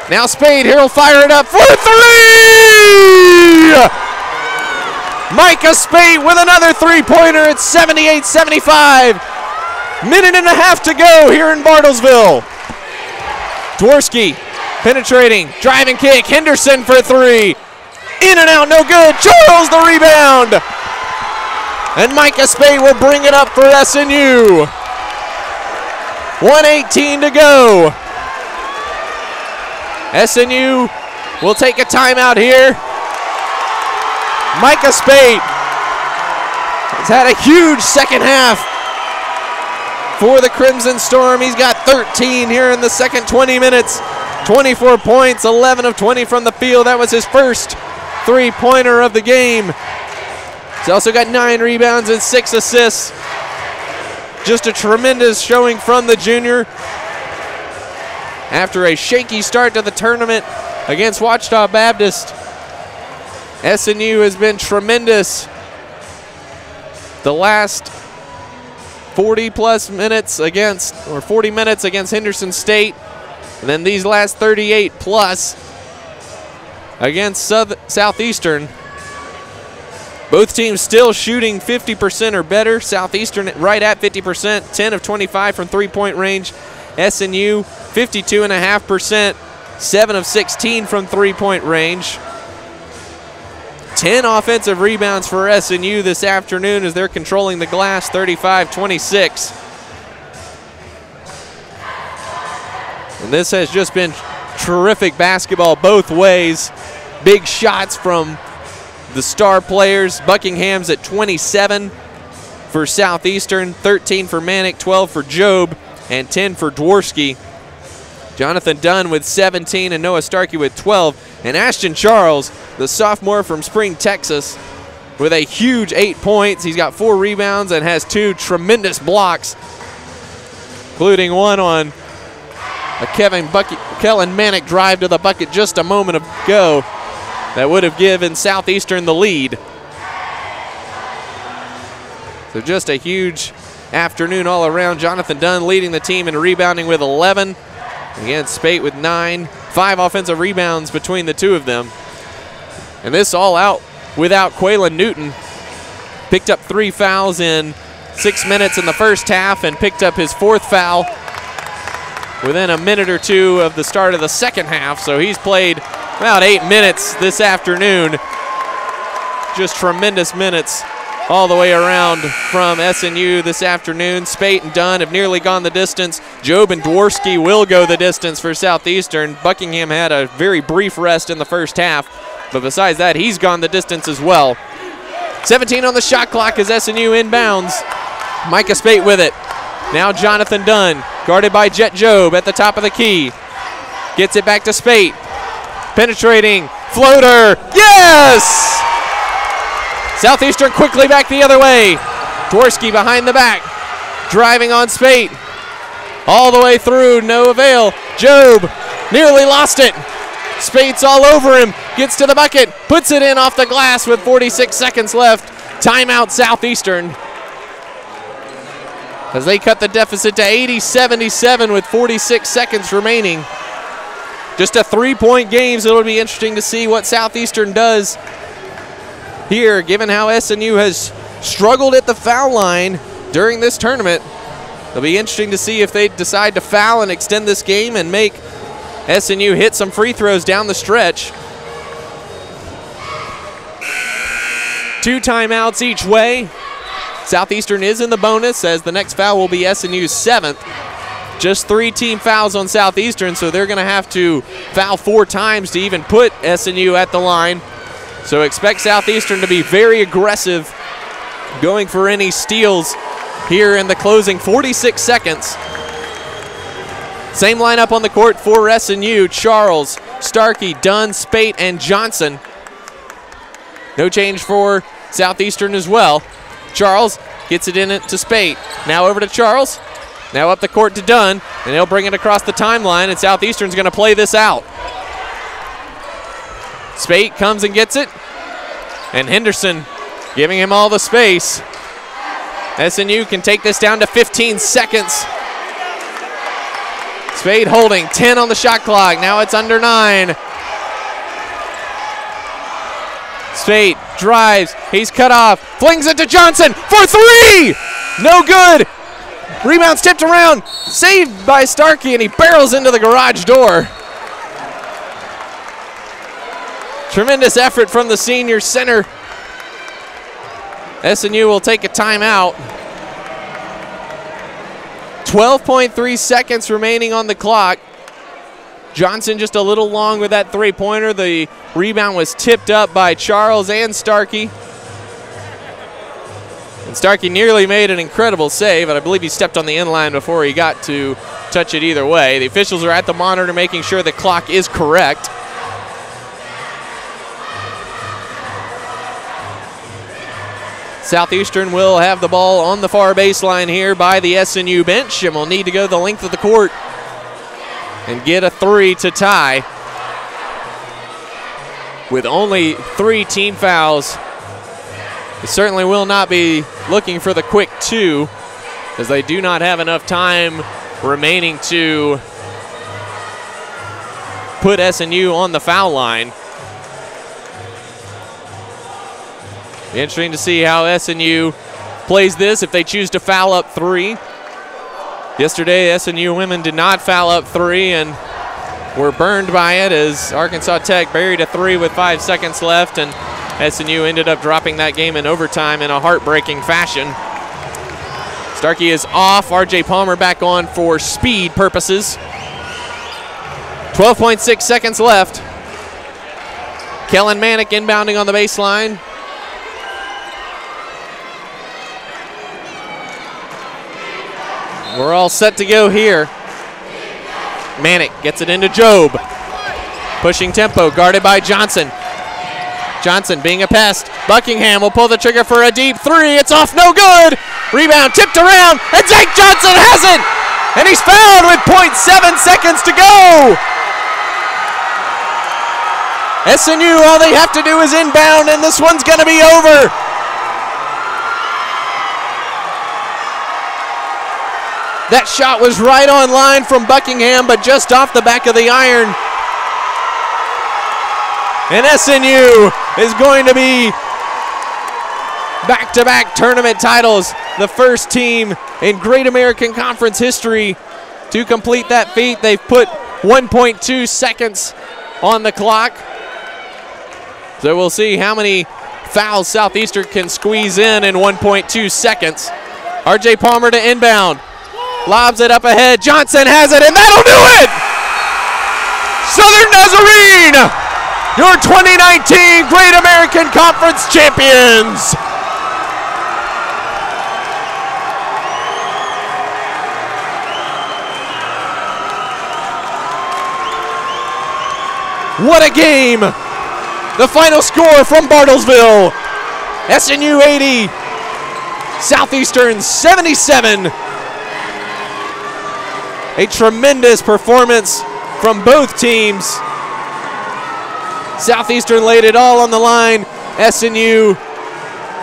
Now Spade, he'll fire it up for 3! Micah Spade with another 3-pointer. It's 78-75. Minute and a half to go here in Bartlesville. Dworsky penetrating, driving kick. Henderson for 3. In and out, no good. Charles the rebound. And Micah Spade will bring it up for SNU. 1:18 to go. SNU will take a timeout here. Micah Spade has had a huge second half for the Crimson Storm. He's got 13 here in the second 20 minutes. 24 points, 11 of 20 from the field. That was his first 3-pointer of the game. He's also got 9 rebounds and 6 assists. Just a tremendous showing from the junior. After a shaky start to the tournament against Ouachita Baptist, SNU has been tremendous the last 40 minutes against Henderson State, and then these last 38 plus against Southeastern. Both teams still shooting 50% or better. Southeastern right at 50%, 10 of 25 from 3-point range. SNU 52.5%, 7 of 16 from 3-point range. 10 offensive rebounds for SNU this afternoon as they're controlling the glass, 35-26. And this has just been terrific basketball both ways. Big shots from the star players. Buckingham's at 27 for Southeastern, 13 for Manick, 12 for Job, and 10 for Dworsky. Jonathan Dunn with 17 and Noah Starkey with 12. And Ashton Charles, the sophomore from Spring, Texas, with a huge 8 points. He's got 4 rebounds and has 2 tremendous blocks, including one on a Kellen Manick drive to the bucket just a moment ago that would have given Southeastern the lead. So just a huge afternoon all around. Jonathan Dunn leading the team in rebounding with 11. Again, Spate with 9. 5 offensive rebounds between the two of them. And this all out without Quaylen Newton. Picked up 3 fouls in 6 minutes in the first half and picked up his 4th foul within a minute or two of the start of the second half. So he's played about 8 minutes this afternoon. Just tremendous minutes all the way around from SNU this afternoon. Spate and Dunn have nearly gone the distance. Job and Dworsky will go the distance for Southeastern. Buckingham had a very brief rest in the first half, but besides that, he's gone the distance as well. 17 on the shot clock as SNU inbounds. Micah Spate with it. Now Jonathan Dunn, guarded by Jet Job at the top of the key. Gets it back to Spate. Penetrating, floater, yes! Southeastern quickly back the other way. Dworsky behind the back, driving on Spate. All the way through, no avail. Job nearly lost it. Spate's all over him, gets to the bucket, puts it in off the glass with 46 seconds left. Timeout Southeastern, as they cut the deficit to 80-77 with 46 seconds remaining. Just a 3-point game, so it'll be interesting to see what Southeastern does here, given how SNU has struggled at the foul line during this tournament. It'll be interesting to see if they decide to foul and extend this game and make SNU hit some free throws down the stretch. 2 timeouts each way. Southeastern is in the bonus, as the next foul will be SNU's 7th. Just 3 team fouls on Southeastern, so they're going to have to foul 4 times to even put SNU at the line. So expect Southeastern to be very aggressive, going for any steals here in the closing 46 seconds. Same lineup on the court for SNU: Charles, Starkey, Dunn, Spate, and Johnson. No change for Southeastern as well. Charles gets it in it to Spate. Now over to Charles. Now up the court to Dunn, and he'll bring it across the timeline, and Southeastern's going to play this out. Spate comes and gets it, and Henderson giving him all the space. SNU can take this down to 15 seconds. Spate holding, 10 on the shot clock. Now it's under 9. Spate drives, he's cut off, flings it to Johnson for 3! No good! Rebound's tipped around, saved by Starkey, and he barrels into the garage door. Tremendous effort from the senior center. SNU will take a timeout. 12.3 seconds remaining on the clock. Johnson just a little long with that 3-pointer. The rebound was tipped up by Charles and Starkey. And Starkey nearly made an incredible save, and I believe he stepped on the inline before he got to touch it either way. The officials are at the monitor making sure the clock is correct. Southeastern will have the ball on the far baseline here by the SNU bench, and will need to go the length of the court and get a 3 to tie. With only 3 team fouls, they certainly will not be looking for the quick 2, as they do not have enough time remaining to put SNU on the foul line. Be interesting to see how SNU plays this if they choose to foul up 3. Yesterday, SNU women did not foul up 3 and were burned by it, as Arkansas Tech buried a 3 with 5 seconds left, and SNU ended up dropping that game in overtime in a heartbreaking fashion. Starkey is off. RJ Palmer back on for speed purposes. 12.6 seconds left. Kellen Manick inbounding on the baseline. We're all set to go here. Manick gets it into Job. Pushing tempo, guarded by Johnson. Johnson being a pest. Buckingham will pull the trigger for a deep 3. It's off, no good. Rebound tipped around, and Zach Johnson has it. And he's fouled with 0.7 seconds to go. SNU, all they have to do is inbound, and this one's going to be over. That shot was right on line from Buckingham, but just off the back of the iron. And SNU is going to be back-to-back tournament titles, the first team in Great American Conference history to complete that feat. They've put 1.2 seconds on the clock. So we'll see how many fouls Southeastern can squeeze in 1.2 seconds. RJ Palmer to inbound. Lobs it up ahead. Johnson has it, and that'll do it! Southern Nazarene, your 2019 Great American Conference champions! What a game! The final score from Bartlesville, SNU 80, Southeastern 77. A tremendous performance from both teams. Southeastern laid it all on the line. SNU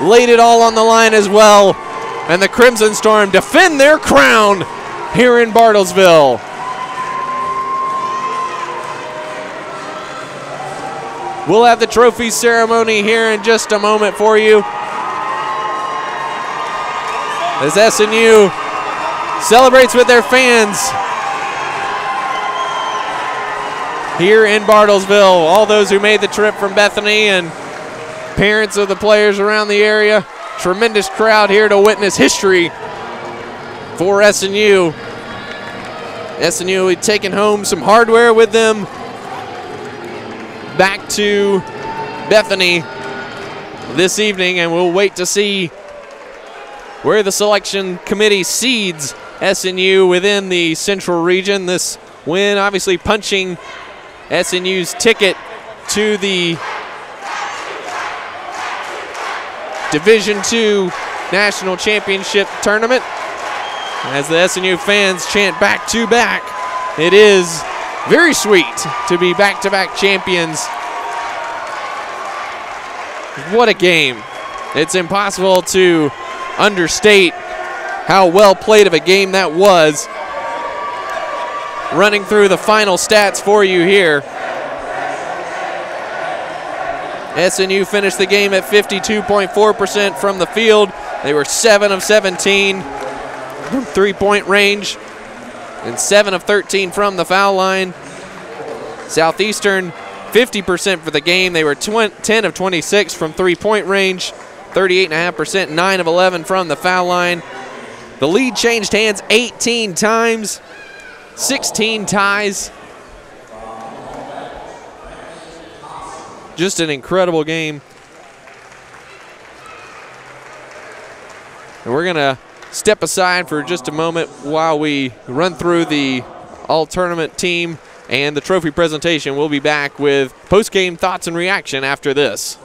laid it all on the line as well. And the Crimson Storm defend their crown here in Bartlesville. We'll have the trophy ceremony here in just a moment for you, as SNU celebrates with their fans here in Bartlesville. All those who made the trip from Bethany and parents of the players around the area. Tremendous crowd here to witness history for SNU. SNU will be taking home some hardware with them back to Bethany this evening, and we'll wait to see where the selection committee seeds SNU within the Central region. This win obviously punching SNU's ticket to the Division II National Championship Tournament. As the SNU fans chant back to back, it is very sweet to be back-to-back champions. What a game. It's impossible to understate how well played of a game that was. Running through the final stats for you here. SNU finished the game at 52.4% from the field. They were 7 of 17 from three-point range and 7 of 13 from the foul line. Southeastern, 50% for the game. They were 10 of 26 from three-point range, 38.5%, 9 of 11 from the foul line. The lead changed hands 18 times, 16 ties. Just an incredible game. And we're going to step aside for just a moment while we run through the all-tournament team and the trophy presentation. We'll be back with post-game thoughts and reaction after this.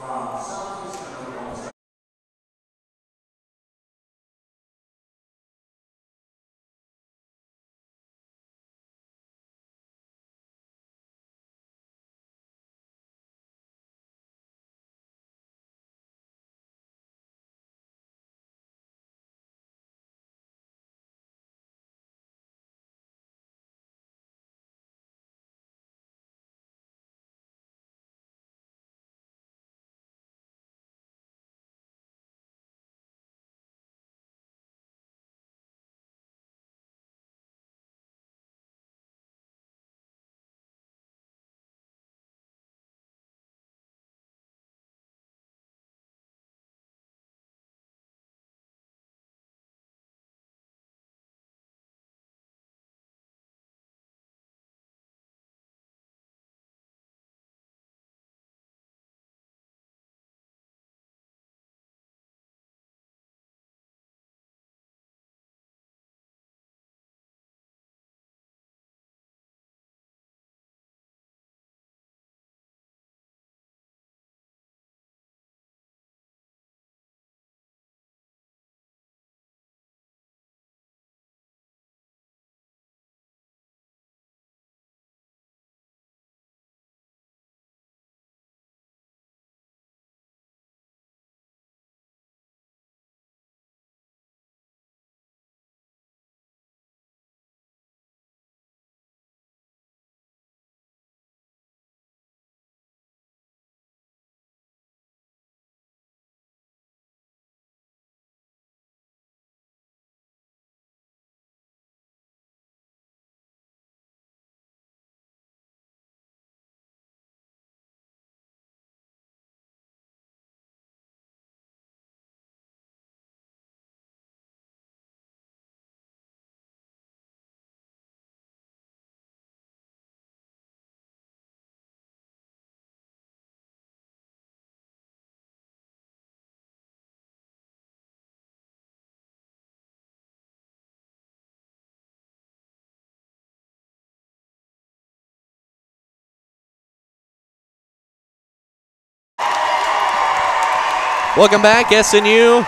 Welcome back, SNU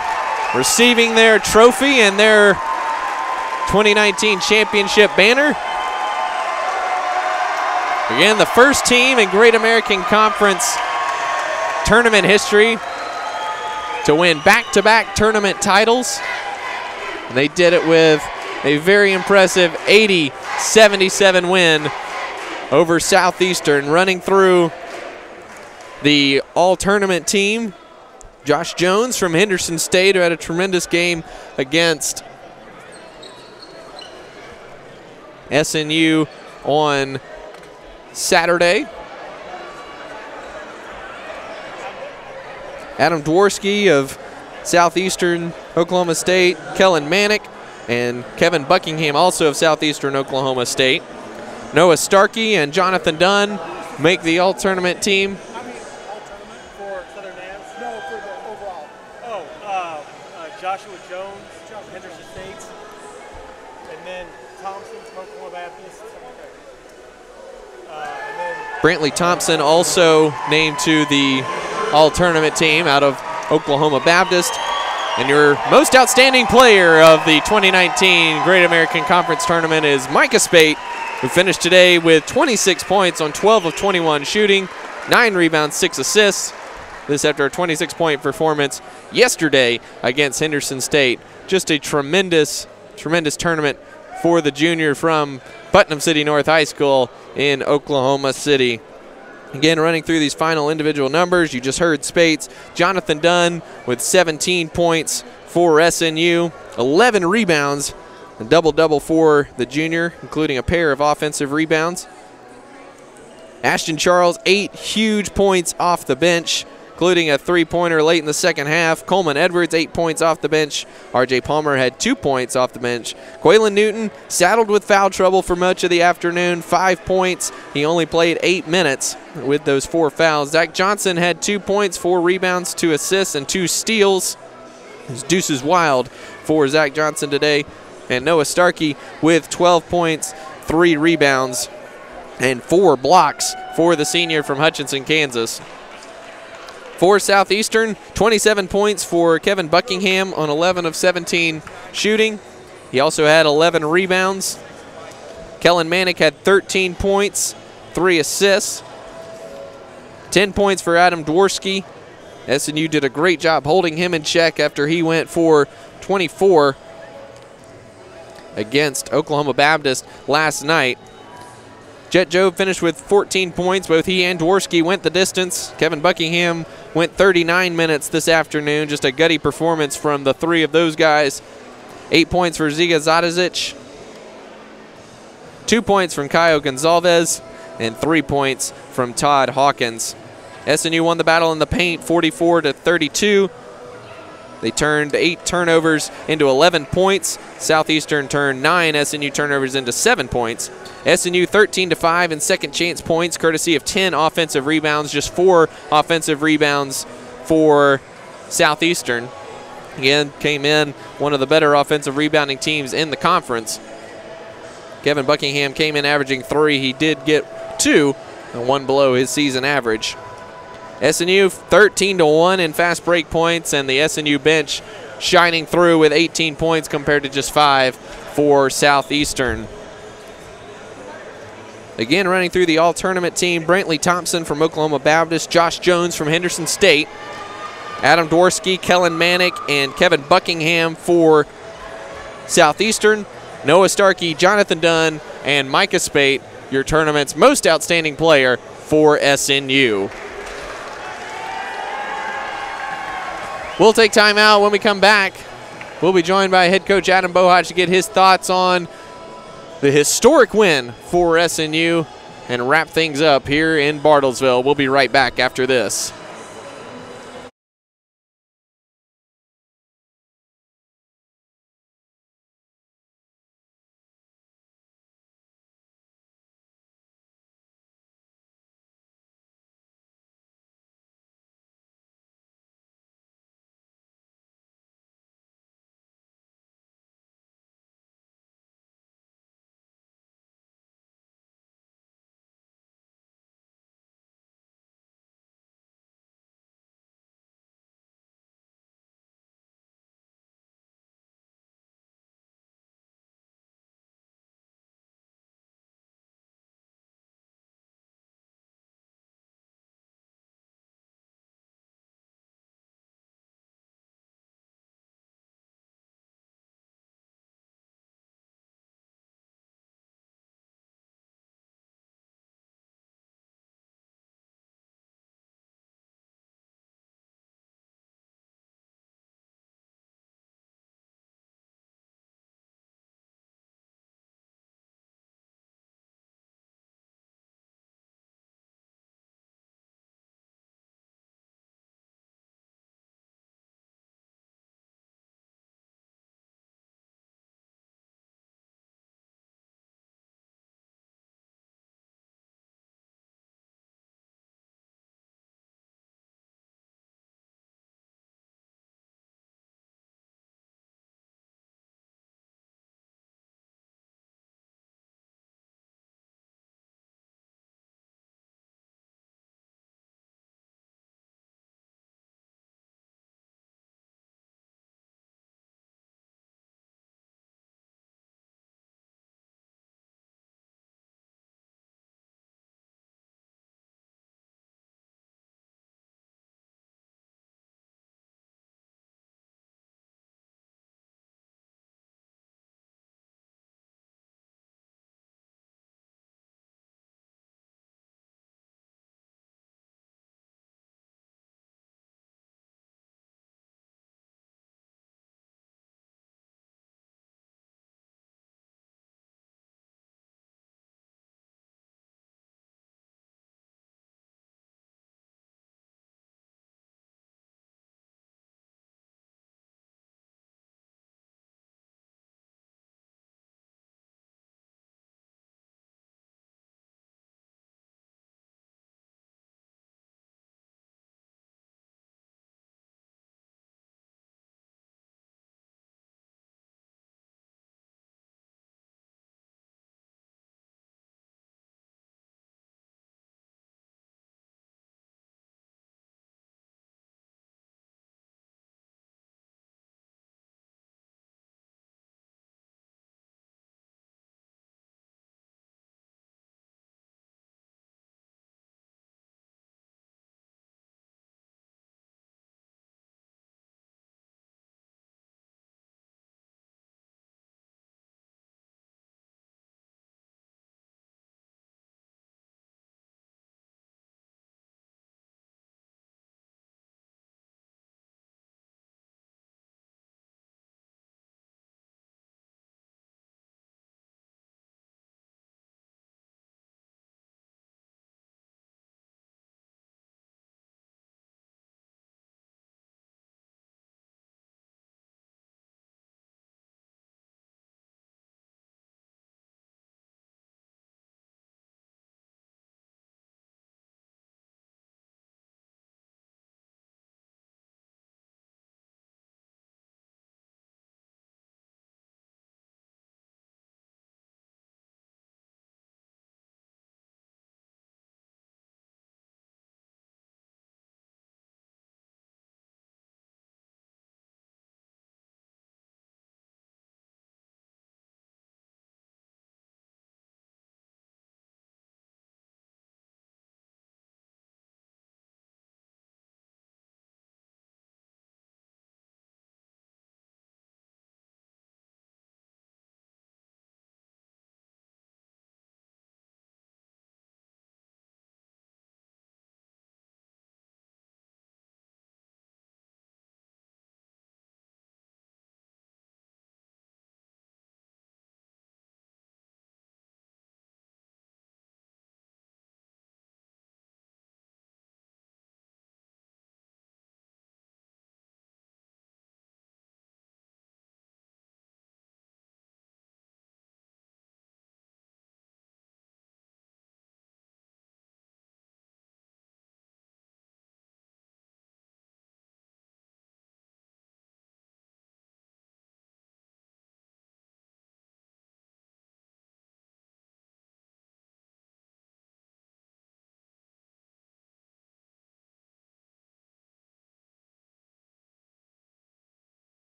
receiving their trophy and their 2019 championship banner. Again, the first team in Great American Conference tournament history to win back-to-back tournament titles. And they did it with a very impressive 80-77 win over Southeastern. Running through the all-tournament team, Josh Jones from Henderson State, who had a tremendous game against SNU on Saturday. Adam Dworsky of Southeastern Oklahoma State, Kellen Manick, and Kevin Buckingham, also of Southeastern Oklahoma State. Noah Starkey and Jonathan Dunn make the all-tournament team. For Southern Nazarene? No, for the overall. Joshua Jones, Henderson State, and then Thompson from Oklahoma Baptist. Brantley Thompson also named to the all-tournament team out of Oklahoma Baptist. And your most outstanding player of the 2019 Great American Conference Tournament is Micah Spate, who finished today with 26 points on 12 of 21 shooting, 9 rebounds, 6 assists. This after a 26-point performance yesterday against Henderson State. Just a tremendous, tremendous tournament for the junior from Putnam City North High School in Oklahoma City. Again, running through these final individual numbers, you just heard Spates. Jonathan Dunn with 17 points for SNU, 11 rebounds, a double-double for the junior, including a pair of offensive rebounds. Ashton Charles, 8 huge points off the bench, including a three-pointer late in the second half. Coleman Edwards, 8 points off the bench. R.J. Palmer had 2 points off the bench. Quaylen Newton saddled with foul trouble for much of the afternoon, 5 points. He only played 8 minutes with those 4 fouls. Zach Johnson had 2 points, 4 rebounds, 2 assists, and 2 steals. His deuces wild for Zach Johnson today. And Noah Starkey with 12 points, 3 rebounds, and 4 blocks for the senior from Hutchinson, Kansas. For Southeastern, 27 points for Kevin Buckingham on 11 of 17 shooting. He also had 11 rebounds. Kellen Manick had 13 points, 3 assists. 10 points for Adam Dworsky. SNU did a great job holding him in check after he went for 24 against Oklahoma Baptist last night. Jet Jobe finished with 14 points. Both he and Dworsky went the distance. Kevin Buckingham went 39 minutes this afternoon. Just a gutty performance from the 3 of those guys. 8 points for Ziga Zadazic. 2 points from Caio Gonzalez. And 3 points from Todd Hawkins. SNU won the battle in the paint, 44-32. They turned 8 turnovers into 11 points. Southeastern turned 9 SNU turnovers into 7 points. SNU 13-5 in second chance points, courtesy of 10 offensive rebounds, just 4 offensive rebounds for Southeastern. Again, came in one of the better offensive rebounding teams in the conference. Kevin Buckingham came in averaging 3. He did get 2, and 1 below his season average. SNU 13-1 in fast break points, and the SNU bench shining through with 18 points compared to just 5 for Southeastern. Again, running through the all-tournament team, Brantley Thompson from Oklahoma Baptist, Josh Jones from Henderson State, Adam Dworsky, Kellen Manick, and Kevin Buckingham for Southeastern, Noah Starkey, Jonathan Dunn, and Micah Spate, your tournament's most outstanding player for SNU. We'll take time out. When we come back, we'll be joined by head coach Adam Bohach to get his thoughts on the historic win for SNU and wrap things up here in Bartlesville. We'll be right back after this.